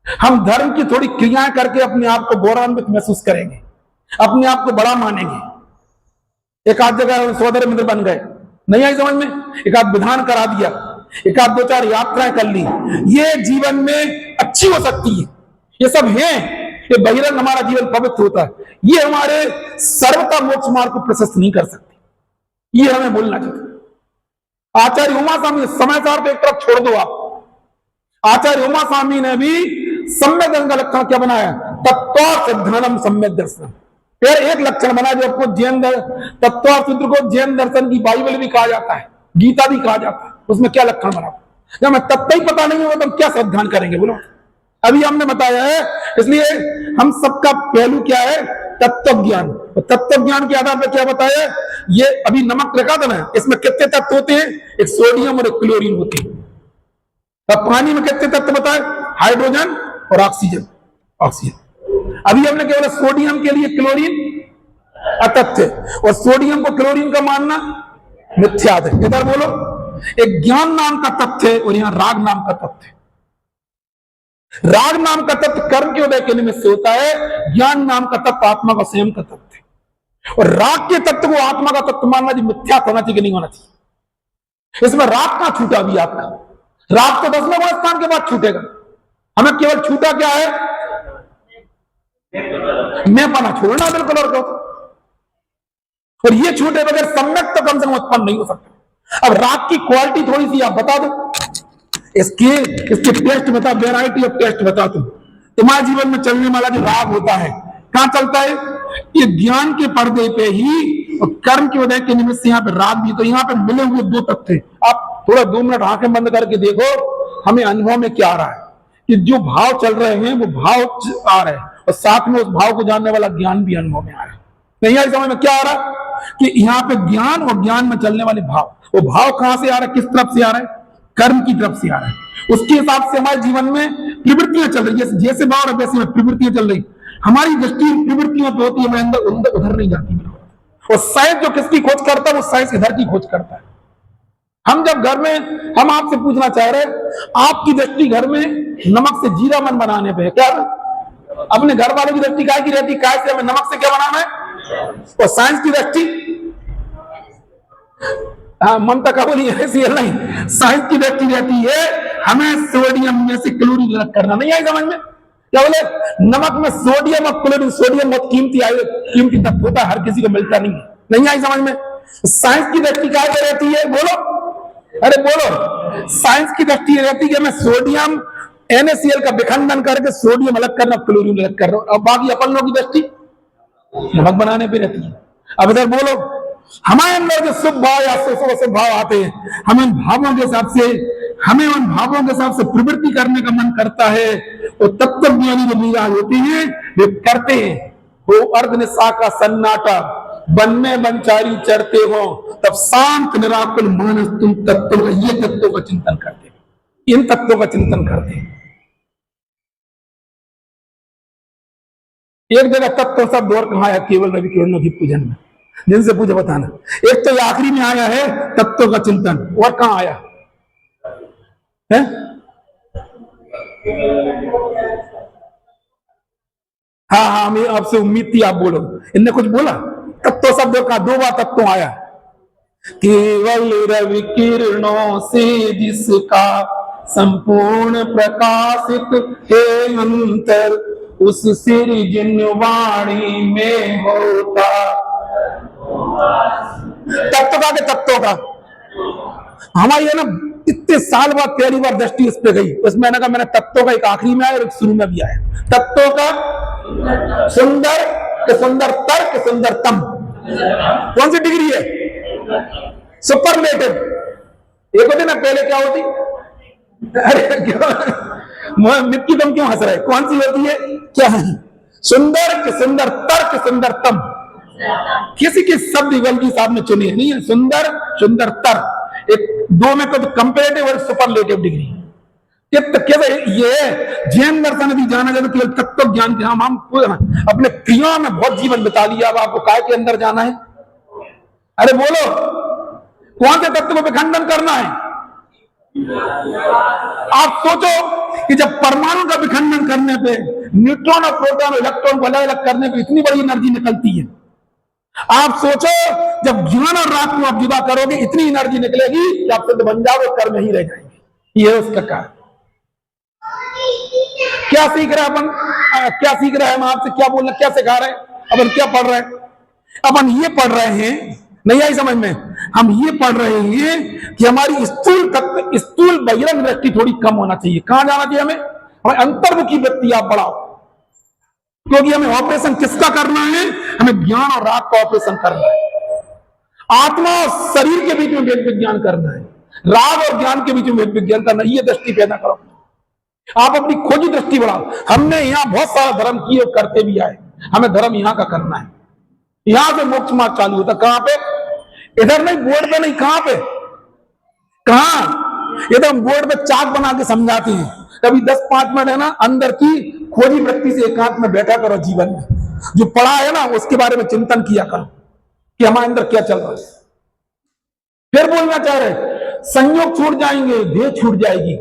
हम धर्म की थोड़ी क्रियाएं करके अपने आप को गौरवान्वित महसूस करेंगे, अपने आप को बड़ा मानेंगे। एक आध जगह सौदर मित्र बन गए, नहीं आई समझ में? एक आध विधान करा दिया, एक आध 2-4 यात्राएं कर ली, ये जीवन में अच्छी हो सकती है। ये सब है, ये बहिरंग हमारा जीवन पवित्र होता है। ये हमारे सर्वथा मोक्ष मार्ग को प्रशस्त नहीं कर सकती। ये हमें बोलना चाहिए। आचार्य उमा स्वामी, समाचार को एक तरफ छोड़ दो आप, आचार्य उमा स्वामी ने भी सम्यक दर्शन का लक्षण क्या बनाया? तत्वार्थम सम्यक दर्शन। फिर एक लक्षण बना जो आपको जैन तत्वार्थ को जैन दर्शन की बाइबल भी कहा जाता है, गीता भी कहा जाता है। उसमें क्या लक्षण बना? जब हमें तत्व ही पता नहीं होगा तो हम क्या श्रद्धान करेंगे? बोलो। अभी हमने बताया है, इसलिए हम सबका पहलू क्या है? तत्व ज्ञान। तत्व ज्ञान के आधार पर क्या बताया, ये अभी नमक रखा था ना, इसमें कितने तत्व होते हैं, एक सोडियम और एक क्लोरीन होते हैं। अब पानी में कितने तत्व बताए, हाइड्रोजन और ऑक्सीजन। ऑक्सीजन अभी हमने केवल सोडियम के लिए क्लोरीन अतत्व और सोडियम को क्लोरीन का मानना मिथ्या है। इधर बोलो, एक ज्ञान नाम का तत्व है और यहां राग नाम का तत्व है। राग नाम का तत्व कर्म के उदय के निमित्त से होता है, ज्ञान नाम का तत्व आत्मा का स्वयं का तत्व है। और राग के तत्व को आत्मा का तत्व मानना जी मिथ्या होना चाहिए कि नहीं होना चाहिए। इसमें राग कहां छूटा भी आपका, राग तो 10वें स्थान के बाद छूटेगा। हमें केवल छूटा क्या है, मैं पाना छोड़ना बिल्कुल, और क्या। और ये छूटे बगैर सम्यक तो कम से कम उत्पन्न नहीं हो सकता। अब राग की क्वालिटी थोड़ी सी आप बता दो, इसके टेस्ट बता, वेराइटी ऑफ टेस्ट बता तुम। तुम्हारे जीवन में चलने वाला जो राग होता है कहां चलता है, ये ज्ञान के पर्दे पे ही, और कर्म के उदय के निमित्त से यहाँ पे राग भी। तो यहाँ पे मिले हुए दो तत्व थे। आप थोड़ा 2 मिनट आंखें बंद करके देखो, हमें अनुभव में क्या आ रहा है कि जो भाव चल रहे हैं वो भाव आ रहे हैं, और साथ में उस भाव को जानने वाला ज्ञान भी अनुभव में आ रहा है। नहीं आई समझ में क्या आ रहा है कि यहाँ पे ज्ञान और ज्ञान में चलने वाले भाव, वो भाव कहां से आ रहा है, किस तरफ से आ रहा है, कर्म की तरफ से आ रहा है। उसके हिसाब से हमारे जीवन में प्रवृत्तियां चल रही है, जैसे भाव वैसे प्रवृत्तियां चल रही। हमारी दृष्टि प्रवृत्तियों पे होती है, मैं अंदर उधर नहीं जाती। और साइंस जो किसकी खोज करता है, वो साइंस इधर की खोज करता है। हम जब घर में, हम आपसे पूछना चाह रहे हैं, आपकी दृष्टि घर में नमक से जीरा मन बनाने पे है क्या, अपने घर वालों की दृष्टि काय की रहती, काय से हमें नमक से क्या बनाना है, और साइंस की दृष्टि, ममता का बोली ऐसी है नहीं, साइंस की दृष्टि रहती है हमें सोडियम में से क्लोरीन अलग करना। नहीं आई समझ में, क्या बोले, नमक में सोडियम और क्लोरीन, सोडियम बहुत कीमती तत्व होता है, हर किसी को मिलता नहीं आई समझ में। साइंस की दृष्टि क्या रहती है, बोलो, अरे बोलो, साइंस की दृष्टि रहती है हमें सोडियम NaCl का विखंडन करके सोडियम अलग करना, क्लोरीन अलग करना, और बाकी अपन लोगों की दृष्टि नमक बनाने पे रहती है। अब इधर बोलो, हमारे अंदर जो शुभ भाव या शुभ भाव आते हैं, हमें उन भावों के हिसाब से प्रवृत्ति करने का मन करता है, और तत्वज्ञानी जो मीराज होती है वे करते हैं। वो अर्ध निशा का सन्नाटा, वन में वनचारी चरते हो, तब शांत निराकुल मानस तुम तत्वों का, ये तत्वों का चिंतन करते हैं, इन तत्वों का चिंतन करते हैं। एक जगह तत्व शब्द और कहा है केवल रवि किरणों की पूजन में, जिनसे पूछे बताना। एक तो आखिरी में आया है तत्व का चिंतन, और कहां आया है, हाँ, मैं आपसे उम्मीद थी आप बोलो, इनने कुछ बोला। तत्व शब्द का 2 बार तत्व आया, केवल रवि किरणों से जिसका संपूर्ण प्रकाशित है अंतर, उस सृजन वाणी में होता तत्वों का हमारी है ना, इतने साल बाद पहली बार दृष्टि इस पे गई। उसमें मैंने कहा, मैंने तत्वों का एक आखिरी में आया और एक शुरू में भी आया। तत्वों का सुंदर के सुंदरतर के सुंदरतम, कौन सी डिग्री है, सुपरलेटिव। एक होती ना, पहले क्या होती, अरे मिक्की तुम क्यों हंस रहे, कौन सी होती है, क्या है, सुंदर के सुंदरतर के सुंदरतम। किसी के शब्द बल्कि साहब ने चुनी है, नहीं है, सुंदर सुंदरतर, एक 2 में कभी कंपेरेटिव और सुपरलेटिव डिग्री। ये जैन दर्शन भी जाना जाए तो केवल तत्व ज्ञान के, हम अपने क्रियाओं में बहुत जीवन बिता लिया, अब आपको काय के अंदर जाना है, अरे बोलो, कौन से तत्व को विखंडन करना है। आप सोचो कि जब परमाणु का विखंडन करने पे न्यूट्रॉन और प्रोटॉन और इलेक्ट्रॉन को अलग अलग करने पे इतनी बड़ी एनर्जी निकलती है, आप सोचो जब ज्ञान और राग को आप जुदा करोगे इतनी एनर्जी निकलेगी कि आप सिद्ध बन जाओगे, कर्म ही रह जाएंगे। ये उसका कारण। क्या सीख रहे अपन, क्या सीख रहे हैं हम आपसे, क्या बोलना, क्या सिखा रहे हैं अपन, क्या पढ़ रहे हैं अपन, ये पढ़ रहे हैं, नहीं आई समझ में, हम ये पढ़ रहे हैं कि हमारी स्थूल बहिरंग दृष्टि थोड़ी कम होना चाहिए। कहां जाना चाहिए हमें अंतर्मुखी वृत्ति आप बढ़ाओ, क्योंकि हमें ऑपरेशन किसका करना है, हमें ज्ञान और राग का ऑपरेशन करना है। आत्मा और शरीर के बीच में भेद विज्ञान करना है, राग और ज्ञान के बीच में भेद विज्ञान करना, ये दृष्टि पैदा करो। आप अपनी खोजी दृष्टि बढ़ाओ। हमने यहां बहुत सारा धर्म किए और करते भी आए, हमें धर्म यहाँ का करना है, यहां से मोक्ष मार्ग चालू होता। कहां पे? इधर नहीं, बोर्ड पे नहीं, कहां पे? कहां? ये तो हम बोर्ड पे चाक बना के समझाते हैं। कभी 10-5 मिनट है ना अंदर की खोजी वृत्ति से एकांत में बैठा करो, जीवन में जो पढ़ा है ना उसके बारे में चिंतन किया करो कि हमारे अंदर क्या चल रहा है। फिर बोलना चाह रहे संयोग छूट जाएंगे, देह छूट जाएगी,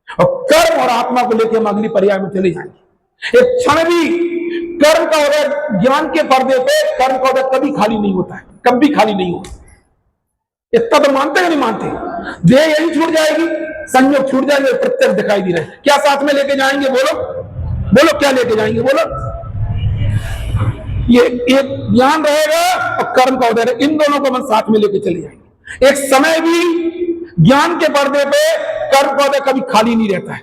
और कर्म और आत्मा को लेकर हम अगली पर्याय में चले जाएंगे। एक क्षण भी कर्म का उदय, ज्ञान के पर्दे पे कर्म का उदय कभी खाली नहीं होता है, कभी खाली नहीं होता। इतना तो मानते हैं नहीं मानते? देह यही छूट जाएगी, संयोग छूट जाएंगे, प्रत्यक्ष दिखाई दे रहे। क्या साथ में लेके जाएंगे? बोलो बोलो, क्या लेके जाएंगे? बोलो। ये एक ज्ञान रहेगा और कर्म का उदय, इन दोनों को हम साथ में लेके चले जाएंगे। एक समय भी ज्ञान के पर्दे पे कर्म का उदय कभी खाली नहीं रहता है,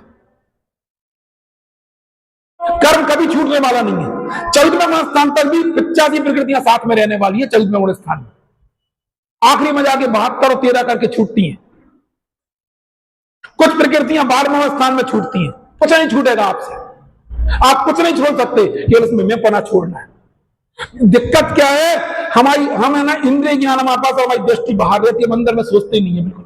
कर्म कभी छूटने वाला नहीं है। 14वें स्थान तक भी 85 प्रकृतियां साथ में रहने वाली है। 14वें स्थान में आखिरी में जाके 72 और 13 करके छूटती हैं। कुछ प्रकृतियां 12वें स्थान में छूटती हैं। कुछ नहीं छूटेगा आपसे, आप कुछ नहीं छोड़ सकते, केवल उसमें मैं पना छोड़ना है। दिक्कत क्या है? हम है ना इंद्रिय ज्ञान हमारे पास, हमारी दृष्टि बाहर रहती है, अंदर में सोचते नहीं है बिल्कुल।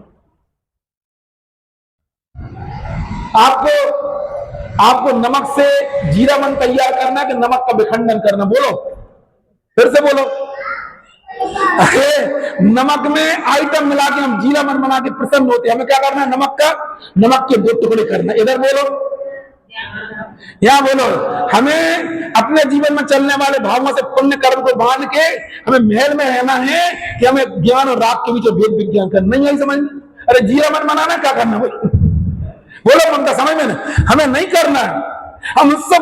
आपको नमक से जीरा मन तैयार करना है कि नमक का विखंडन करना? बोलो, फिर से बोलो। अरे नमक में आइटम मिला के हम जीरा मन बना के प्रसन्न होते हैं। हमें क्या करना है? नमक के 2 टुकड़े करना। इधर बोलो, यहां बोलो। हमें अपने जीवन में चलने वाले भावों से पुण्य कर्म को बांध के हमें महल में रहना है कि हमें ज्ञान और राग के बीच भेद विज्ञान करना नहीं है, समझ? अरे जीरा मन बनाना क्या करना? बोलो ममता, समझ में ना? हमें नहीं करना है। हम सब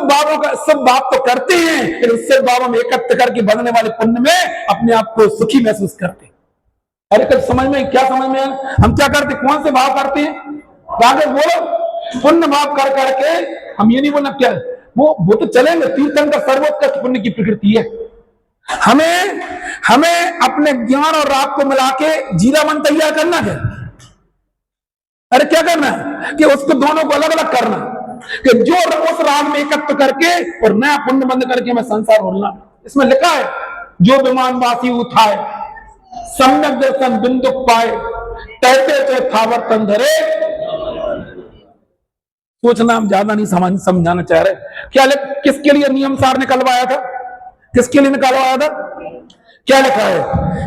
बात तो करते हैं, लेकिन उससे भाव हम एकत्र करके बनने वाले पुण्य में अपने आप को सुखी महसूस करते हैं। अरे कब समझ में, क्या समझ में? हम क्या करते, कौन से भाव करते हैं? आगे बोलो। पुण्य भाव कर करके हम ये नहीं बोलना क्या वो तो चलेंगे, तीर्थंकर सर्वोत्कृष्ट पुण्य की प्रकृति है। हमें अपने ज्ञान और राग को मिला के जीरा मन तैयार करना है। अरे क्या करना है कि उसको दोनों को अलग अलग करना, कि जो उस राग में एकत्र करके और नया पुण्य बंद करके मैं संसार बोलना। इसमें लिखा है जो विमान वासी उठाए, सम्यक दर्शन बिंदु पाए, तैते थावर धरे। सोचना हम ज्यादा नहीं समझाना चाह रहे। क्या किसके लिए नियम सार निकलवाया था? किसके लिए निकलवाया था? क्या लिखा है?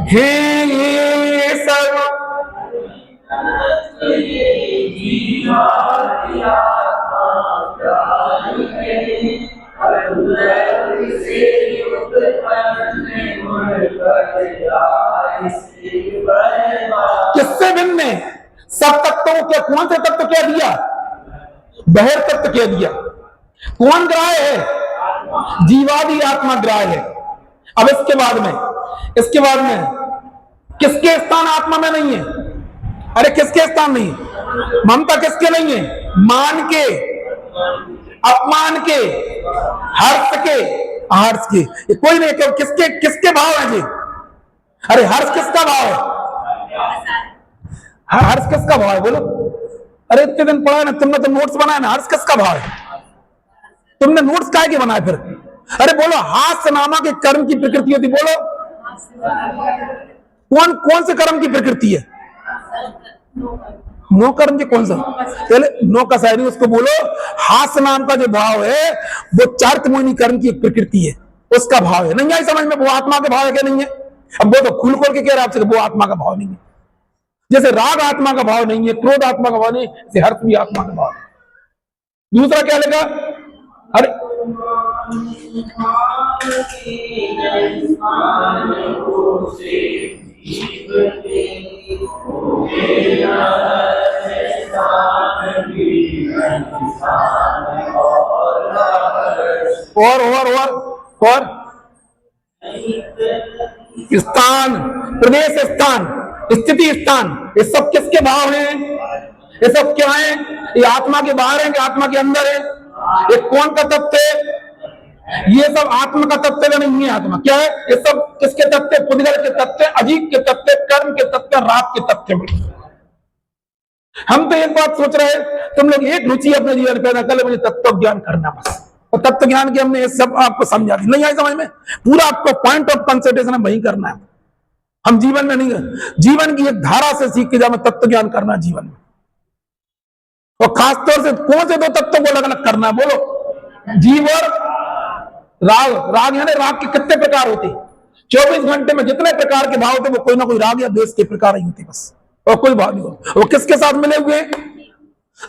हे ये सब किससे भिन्न है? सब तत्वों को कौन से तत्व क्या दिया? बहिर तत्व क्या दिया? कौन ग्राह्य है? जीवादि आत्मा ग्राह्य है। अब इसके बाद में किसके स्थान आत्मा में नहीं है? अरे किसके स्थान नहीं? ममता किसके नहीं है? मान के, अपमान के, हर्ष के, हर्ष के, कोई नहीं। किसके भाव है जी? अरे हर्ष किसका भाव है? हर्ष किसका भाव है? बोलो। अरे इतने दिन पढ़ा ना तुमने, तो नोट्स बनाया ना, हर्ष किसका भाव है? तुमने नोट्स काहे के बनाए फिर? अरे बोलो, हास्य नामा के कर्म की प्रकृति होती। बोलो कौन से कर्म की प्रकृति है? नो कर्म के कौन सा? पहले नो का शायरी, उसको बोलो हास्य नाम का जो भाव है वो चारित्रमोहिनी कर्म की एक प्रकृति है, उसका भाव है। नहीं आई समझ में? वो आत्मा के भाव है क्या? नहीं है। अब वो तो खुल खोल के कह रहा है आपसे वो आत्मा का भाव नहीं है। जैसे राग आत्मा का भाव नहीं है, क्रोध आत्मा का भाव नहीं, जैसे हर्ष भी आत्मा का भाव है। दूसरा क्या लगा? अरे और स्थान, प्रदेश स्थान, स्थिति स्थान, ये सब किसके भाव हैं? ये सब क्या है? ये आत्मा के बाहर है कि आत्मा के अंदर है? ये कौन का तत्व है? ये सब आत्मा का तत्व नहीं है। आत्मा क्या है? ये सब किसके तत्व? पुद्गल के तत्व, अजीब के तत्व, कर्म के तत्व, राग के तत्व। हम तो एक बात सोच रहे हैं, तुम लोग एक रुचि अपने जीवन पैदा कर ले, मुझे तत्व ज्ञान करना बस, और तत्व ज्ञान के हमने ये सब आपको समझा दी, नहीं आई समझ में? पूरा आपको पॉइंट ऑफ कंसंट्रेशन हम वही करना है। हम जीवन में नहीं, जीवन की एक धारा से सीख के जाए तत्व ज्ञान करना जीवन में। और खासतौर से कौन से दो तत्वों को अलग अलग करना है बोलो? जीव और राग। राग यानी राग के कितने प्रकार होते? 24 घंटे में जितने प्रकार के भाव होते वो कोई ना कोई राग या द्वेष के प्रकार ही होते बस, और कोई भाव नहीं होता। वो किसके साथ मिले हुए?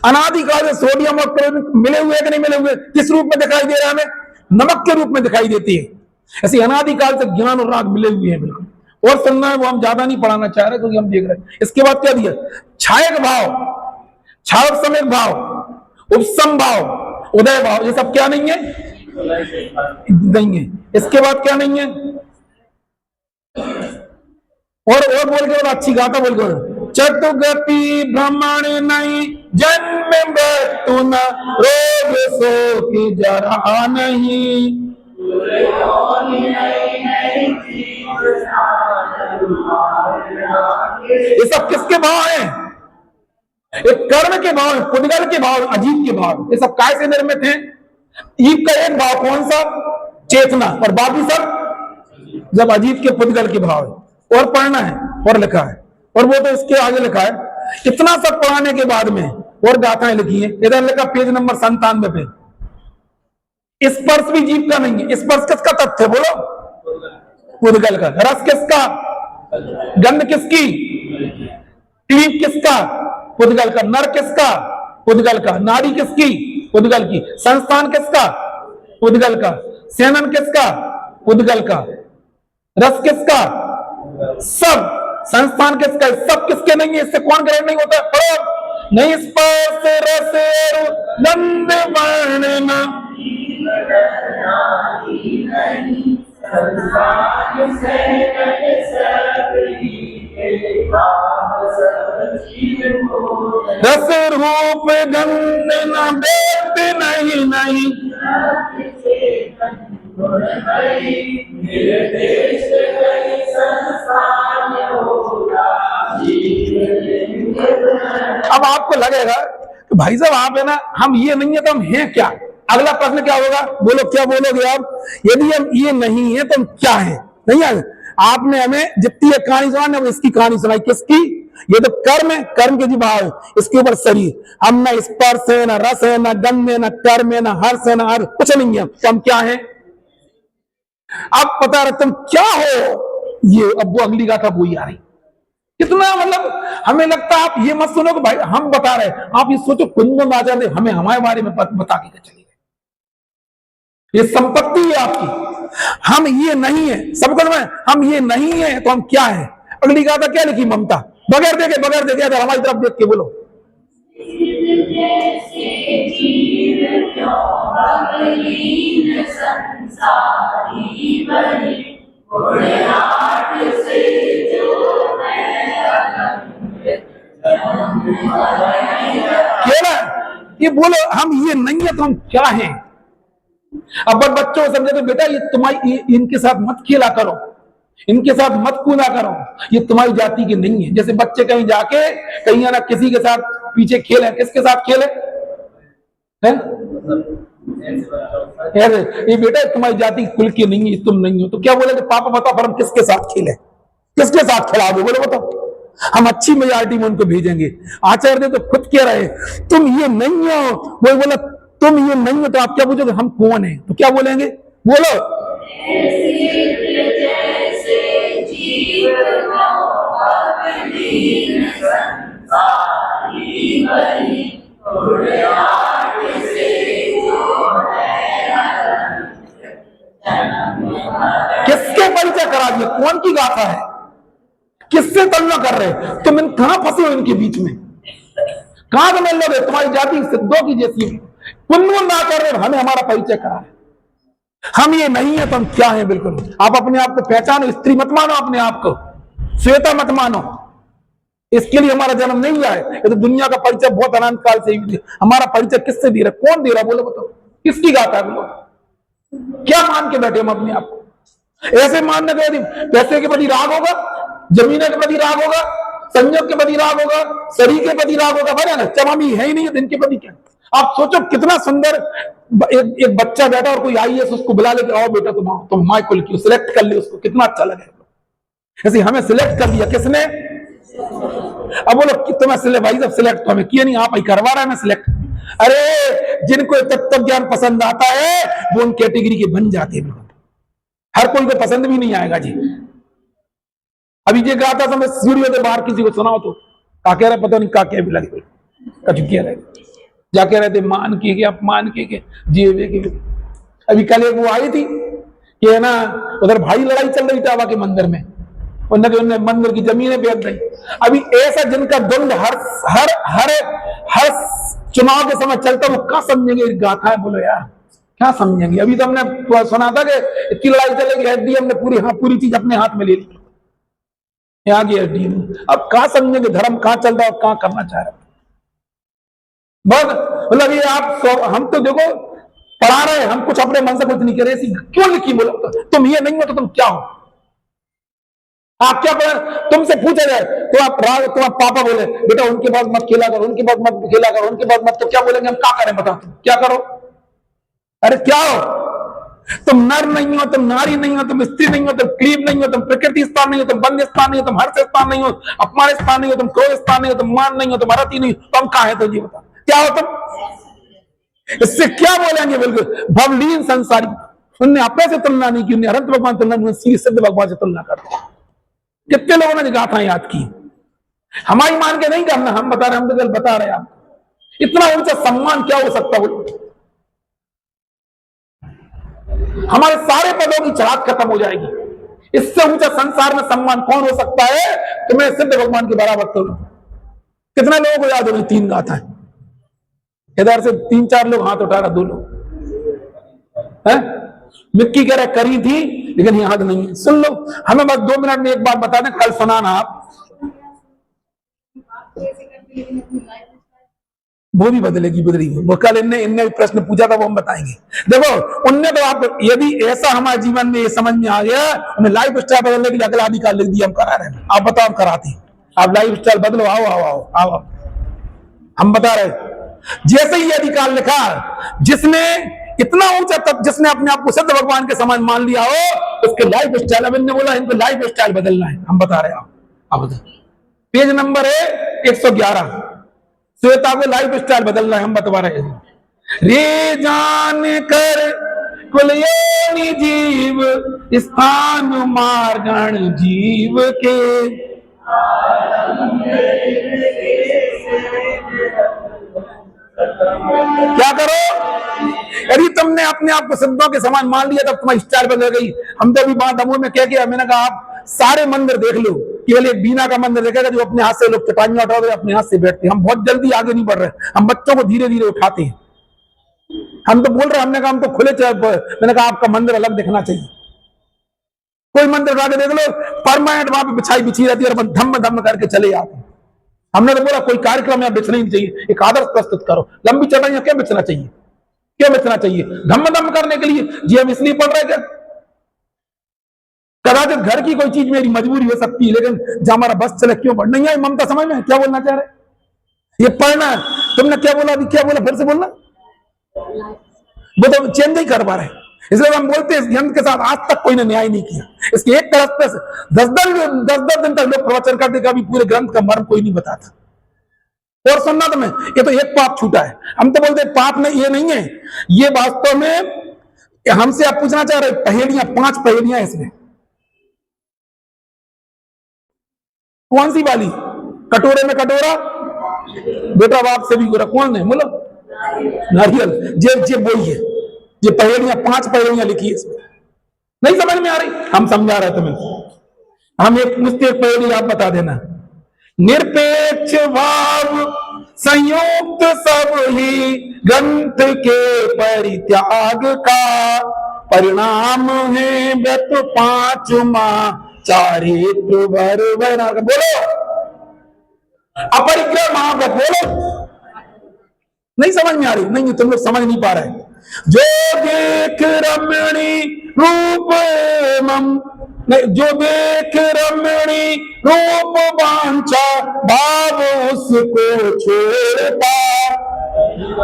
अनादिकाल से सोडियम और क्लोरीन मिले हुए कि नहीं मिले हुए? किस रूप में दिखाई दे रहा है हमें? नमक के रूप में दिखाई देती है। ऐसे अनादिकाल से ज्ञान और राग मिले हुए हैं बिल्कुल। और सुनना है वो हम ज्यादा नहीं पढ़ाना चाह रहे क्योंकि हम देख रहे हैं। इसके बाद क्या दिया? छायक भाव, छायक समेत भाव, उपसम भाव, उदय भाव, ये सब क्या नहीं है? नहीं है। इसके बाद क्या नहीं है? और बोल के अच्छी गाता बोल के चतुगति भ्रमण नहीं, जन्म मृत्यु न रोग शोक जरा नहीं। ये सब किसके भाव हैं? एक कर्म के भाव, पुद्गल के भाव, अजीब के भाव। ये सब काय से निर्मित हैं? ईव का एक भाव कौन सा? चेतना, और बाकी सब जब अजीब के पुद्गल के भाव है। और पढ़ना है और लिखा है, और वो तो इसके आगे लिखा है। इतना सब पढ़ाने के बाद में और गाथाएं लिखी है। इधर लिखा पेज नंबर 97 पे, स्पर्श भी जीव का नहीं है। स्पर्श किसका तत्व है बोलो? पुद्गल का। रस किसका? गंध किसकी? टीप किसका? पुद्गल का। नर किसका? पुद्गल का। नाड़ी किसकी? पुद्गल की। संस्थान किसका? पुद्गल का। सेनन किसका? पुद्गल का। रस किसका? सब। संस्थान किसका? सब किसके नहीं है? इससे कौन ग्रहण नहीं होता? पढ़ो। नहीं स्पर्श रस गंध वर्ण रस रूप गंध न भेद नहीं नहीं। अब आपको लगेगा कि भाई साहब आप है ना, हम ये नहीं है तो हम हैं क्या? अगला प्रश्न क्या होगा बोलो? क्या बोलोगे आप? यदि हम ये नहीं है तो हम क्या है? नहीं है। आपने हमें जितनी ये कहानी सुनाई, अब इसकी कहानी सुनाई। किसकी? ये तो कर्म है, कर्म के जी भाव है, इसके ऊपर शरीर। हम न स्पर्श है, न रस है, न गंध है, न कर्म है, न हर्ष है, न हर कुछ नहीं है। तो हम क्या है? अब पता रहे तुम क्या हो। ये अब वो अगली गाथा वही आ रही। कितना मतलब हमें लगता है आप ये मत सुनो कि भाई हम बता रहे, आप ये सोचो कुंदन राजा ने हमें हमारे बारे में बता के चले गए। ये संपत्ति है आपकी। हम ये नहीं है, सबको में हम ये नहीं है तो हम क्या है? अगली गाथा क्या लिखी? ममता। बगैर देखे अगर हमारी तरफ देख के बोलो। ये बोलो हम ये नहीं है तो हम क्या हैं? अब बच्चों को समझे तो बेटा ये तुम्हारी, इनके साथ मत खेला करो, इनके साथ मत कूदा करो, ये तुम्हारी जाति के नहीं है। जैसे बच्चे कहीं जाके कहीं ना किसी के साथ पीछे खेले, किसके साथ खेले हैं? ये बेटा तुम्हारी जाति कुल की नहीं है, तुम नहीं हो। तो क्या बोले पापा बताओ पर हम किसके साथ खेले, किसके साथ खिला दो? बोले बताओ। हम अच्छी मेजॉरिटी में उनको भेजेंगे। आचार्य तो खुद कह रहे तुम ये नहीं हो। वो बोला तुम ये नहीं हो तो आप क्या पूछोगे? हम कौन है? तो क्या बोलेंगे? बोलो। किसके परिचय करा दिया? कौन की गाथा है? किससे तुलना कर रहे? तुम कहां फंसे हो इनके बीच में? कहां तुम्हें लोग? तुम्हारी जाति सिद्धों की जैसी कुंदन ना कर रहे, हमें हमारा परिचय करा है। हम ये नहीं है तो हम क्या है? बिल्कुल आप अपने आप को पहचानो। स्त्री मत मानो अपने आप को, श्वेता मत मानो। इसके लिए हमारा जन्म नहीं आया। ये तो दुनिया का परिचय बहुत अनंत काल से ही। हमारा परिचय किससे दे रहा? कौन दे रहा? बोलो बताओ। किसकी गाथा है? बोलो। क्या मान के बैठे हम अपने आप को? ऐसे मानने के पैसे के प्रति राग होगा, जमीन के प्रति राग होगा, संयोग के प्रति राग होगा, शरीर के प्रति राग होगा, बने ना? जब हम ही है ही नहीं तो इनके प्रति क्या? आप सोचो कितना सुंदर एक बच्चा बैठा और कोई आईएएस उसको बुला ले, आओ बेटा तुम माइकल क्यों सिलेक्ट कर ले उसको, कितना अच्छा लगे। ऐसे हमें सिलेक्ट कर दिया किसने? अब बोलो कि तुम्हें सिलेक्ट, भाई जब सिलेक्ट तो हमें किया नहीं, आप ही करवा रहे हैं सिलेक्ट। अरे जिनको तत्व ज्ञान पसंद आता है वो उन कैटेगरी के बन जाते हैं, हर कोई को पसंद भी नहीं आएगा जी। अभी ये गाता था मैं सूर्योदय बाहर किसी को सुनाओ तो क्या कह रहा पता नहीं, क्या कह भी लगे कछु कह रहे, क्या कह रहे थे, मान के अपमान के जीवे के। अभी कल एक वो आई थी कि है ना, उधर भाई लड़ाई चल रही टावा के मंदिर में, उन्होंने मंदिर की जमीनें बेच दी। अभी ऐसा जिनका द्वंद हर हर हर हर चुनाव के समय चलता, वो क्या समझेंगे गाथा है, बोलो यार क्या समझेंगे। अभी तो हमने सुना था कि इतनी लड़ाई चलेगी, एसडीएम ने पूरी चीज अपने हाथ में ले ली, आ गया एसडीएम। अब कहां समझेंगे धर्म कहां चल रहा है और कहां करना चाह रहे। बहुत मतलब ये आप हम तो देखो पढ़ा रहे हैं, हम कुछ अपने मन से कुछ नहीं कर रहे, क्यों लिखी बोलो तुम ये नहीं हो तो तुम क्या हो, आप क्या पढ़ा, तुमसे पूछा जाए तो आप पापा बोले बेटा उनके पास मत खेला करो, उनके पास मत खेला करो, उनके पास मत, तो क्या बोलेंगे हम क्या करें बता, तुम क्या करो, अरे क्या हो तुम, नर नहीं हो, तुम नारी नहीं हो, तुम स्त्री नहीं हो, तुम क्लीब नहीं हो, तुम प्रकृति स्थान नहीं हो, तुम बंद स्थान नहीं हो, तुम हर्ष स्थान नहीं हो, अपमान स्थान नहीं हो, तुम क्रोध स्थान नहीं हो, तुम मान नहीं हो, तुम अरति नहीं हो, तुम कहा है, तो जी बता क्या हो तुम, इससे क्या बोलेंगे। बिल्कुल भवलीन संसारी, उनने अपने से तुलना नहीं की, उन्हें अनंत भगवान तुलना, सिद्ध भगवान से तुलना करते। कितने लोगों ने गाथा याद की, हमारी मान के नहीं करना, हम बता रहे, हम तो बता रहे आपको, इतना ऊंचा सम्मान क्या हो सकता हो, हमारे सारे पदों की चढ़ात खत्म हो जाएगी, इससे ऊंचा संसार में सम्मान कौन हो सकता है, तुम्हें सिद्ध भगवान के बराबर करो। कितना लोगों को याद होगी 3 गाथाएं, इधर से 3-4 लोग हाथ उठा रहा, 2 लोग हैं, मिक्की कह रहा करी थी लेकिन याद नहीं है, सुन लो, हमें बस 2 मिनट में एक बात बता दें, कल सुनाना आप, वो भी बदलेगी बदली, वो कल इनने प्रश्न पूछा था, वो हम बताएंगे। देखो उनने तो आप, यदि ऐसा हमारे जीवन में ये समझ में आ गया, उन्हें लाइफ स्टाइल बदलने के लिए अगला अधिकार लिख दिया, हम करा रहे हैं, आप बताओ हम कराते हैं, आप लाइफ स्टाइल बदलो, आओ आओ आओ आओ आओ, हम बता रहे, जैसे ही अधिकार लिखा, जिसने इतना ऊंचा तक, जिसने अपने आप को सिद्ध भगवान के समान मान लिया हो, उसके लाइफ स्टाइल, अब इनने बोला इनको लाइफ स्टाइल बदलना है, हम बता रहे हैं, आप बता, पेज नंबर है 111, श्वेता को लाइफ स्टाइल बदलना है, हम बता रहे हैं, रे जान कर कुलयोनि जीव स्थान मार्गण जीव के, क्या करो, यदि तुमने अपने आप को सिद्धों के समान मान लिया तब तुम्हारी स्टाइल बदल गई। हम तो अभी बात दमोह में कह के, मैंने कहा आप सारे मंदिर देख लो, केवल एक बीना का मंदिर देखेगा जो अपने हाथ से लोग चटाइयां उठा रहे, अपने हाथ से बैठते हैं। हम बहुत जल्दी आगे नहीं बढ़ रहे, हम बच्चों को धीरे धीरे उठाते हैं। हम तो बोल रहे, हमने कहा हम तो खुले, मैंने कहा आपका मंदिर अलग दिखना चाहिए, कोई मंदिर उठा के देख लो, परमानेंट वहां पर बिछाई बिछी रहती है और धम्म धम्म करके चले जाते हैं। हमने तो बोला कोई कार्यक्रम यहाँ बिछना नहीं चाहिए, एक आदर्श प्रस्तुत करो, लंबी चटाइयां क्या बिछना चाहिए, क्या बिछना चाहिए, धम्म धम्म करने के लिए जी, हम इसलिए पढ़ रहे क्या, कदाचित घर की कोई चीज मेरी मजबूरी हो सकती है, लेकिन जब हमारा बस चले क्यों पढ़ नहीं आई, ममता समझ में क्या बोलना चाह रहे, ये पढ़ना, तुमने क्या बोला, अभी क्या बोला, फिर से बोलना, वो तो चेंज नहीं कर पा रहे, इसलिए हम बोलते हैं इस ग्रंथ के साथ आज तक कोई ने न्याय नहीं किया। इसके एक तरफ पे 10-10 दिन तक लोग प्रवचन करते, कभी पूरे ग्रंथ का मर्म कोई नहीं बताता। और सुनना तुम्हें, ये तो एक पाप छूटा है, हम तो बोलते पाप नहीं, ये नहीं है, ये वास्तव में हमसे आप पूछना चाह रहे पहेलियां, 5 पहेलियां इसमें, कौन सी वाली, कटोरे में कटोरा, बेटा बाप से भी गोरा, कौन है बोलो, नारियल, जे बोलिए, ये पहेलियां 5 पहेलियां लिखी है इसमें, नहीं समझ में आ रही, हम समझा रहे तुम्हें, हम एक मुझसे एक पहेली आप बता देना, निरपेक्ष भाव संयुक्त सब ही ग्रंथ के परित्याग का परिणाम है, व्रत 5वां चारित्र वर, बोलो अपरिग्रह महाव्रत, बोलो, नहीं समझ में आ रही, नहीं तुम लोग समझ नहीं पा रहे, जो देख रमणी रूप जो देख रमणी रूप वांछा भाव उसको छोड़ता, बोलो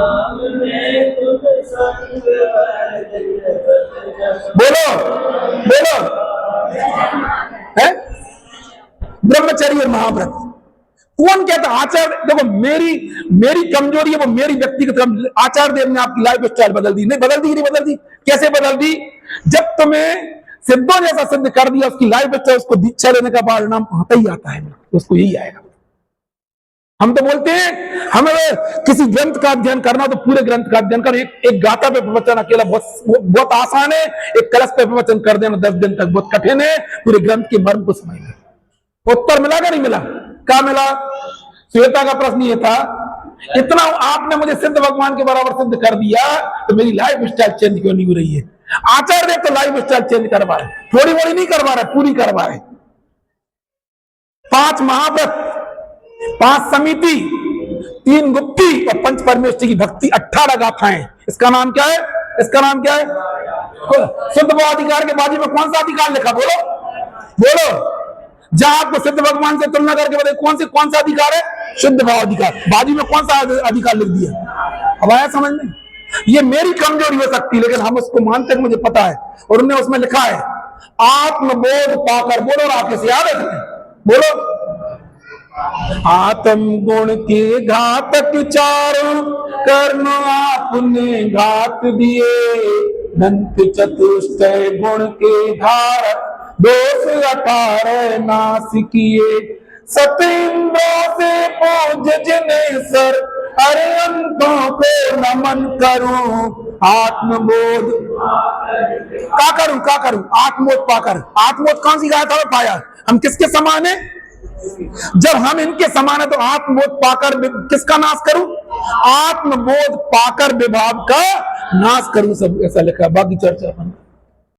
बोलो है। ब्रह्मचर्य और महाव्रत कौन कहता आचार, देखो मेरी कमजोरी है वो मेरी व्यक्तिगत, आचार्य देव ने आपकी लाइफ स्टाइल बदल दी, नहीं बदल दी, नहीं बदल दी, कैसे बदल दी? जब तुम्हें सिद्धों जैसा सिद्ध कर दिया, उसकी लाइफ स्टाइल, उसको दीक्षा लेने का परिणाम आता ही आता है, उसको यही आएगा। हम तो बोलते हैं हमें किसी ग्रंथ का अध्ययन करना तो पूरे ग्रंथ का अध्ययन कर, एक गाथा पे प्रवचन अकेला बहुत आसान है, एक कलश पे प्रवचन कर देना 10 दिन तक बहुत कठिन है, पूरे ग्रंथ के मर्म को समझना। उत्तर मिला क्या नहीं मिला? क्या मिला? श्वेता का प्रश्न ये था, इतना आपने मुझे सिद्ध भगवान के बराबर सिद्ध कर दिया तो मेरी लाइफ स्टाइल चेंज क्यों नहीं हो रही है? आचार्य देव तो लाइफ स्टाइल चेंज करवा रहे, थोड़ी मोड़ी नहीं करवा रहे, पूरी करवा रहे। 5 महाव्रत, 5 समिति, 3 गुप्ती और 5 परमेश्वर की भक्ति, 18 गाथाएं। इसका नाम क्या है? इसका नाम क्या है? शुद्ध भाव अधिकार के बाजू में कौन सा अधिकार लिखा? बोलो बोलो, जहां आपको सिद्ध भगवान से तुलना करके बताए कौन सा अधिकार है? शुद्ध भाव अधिकार। बाजू में कौन सा अधिकार लिख दिया? अब आया समझ में? ये मेरी कमजोरी हो सकती है, लेकिन हम उसको मानते हैं, मुझे पता है। और उन्होंने उसमें लिखा है आत्मबोध पाकर, बोलो राकेश, याद है? बोलो, आत्म गुण के घातक चारों कर्म आपने घात दिए, दंत चतुष्टय गुण के धारक दोष 18 नाश किए, सतेंद्रों से पूज जिनेश्वर, अरे अंतों को नमन करूं, आत्मबोध का करूं आत्मबोध पाकर। आत्मबोध कौन सी गाथा में पाया? हम किसके समान है? जब हम इनके समान है तो आत्मबोध पाकर किसका नाश करूं? आत्मबोध पाकर विभाव का नाश करूं, सब ऐसा लिखा। बाकी चर्चा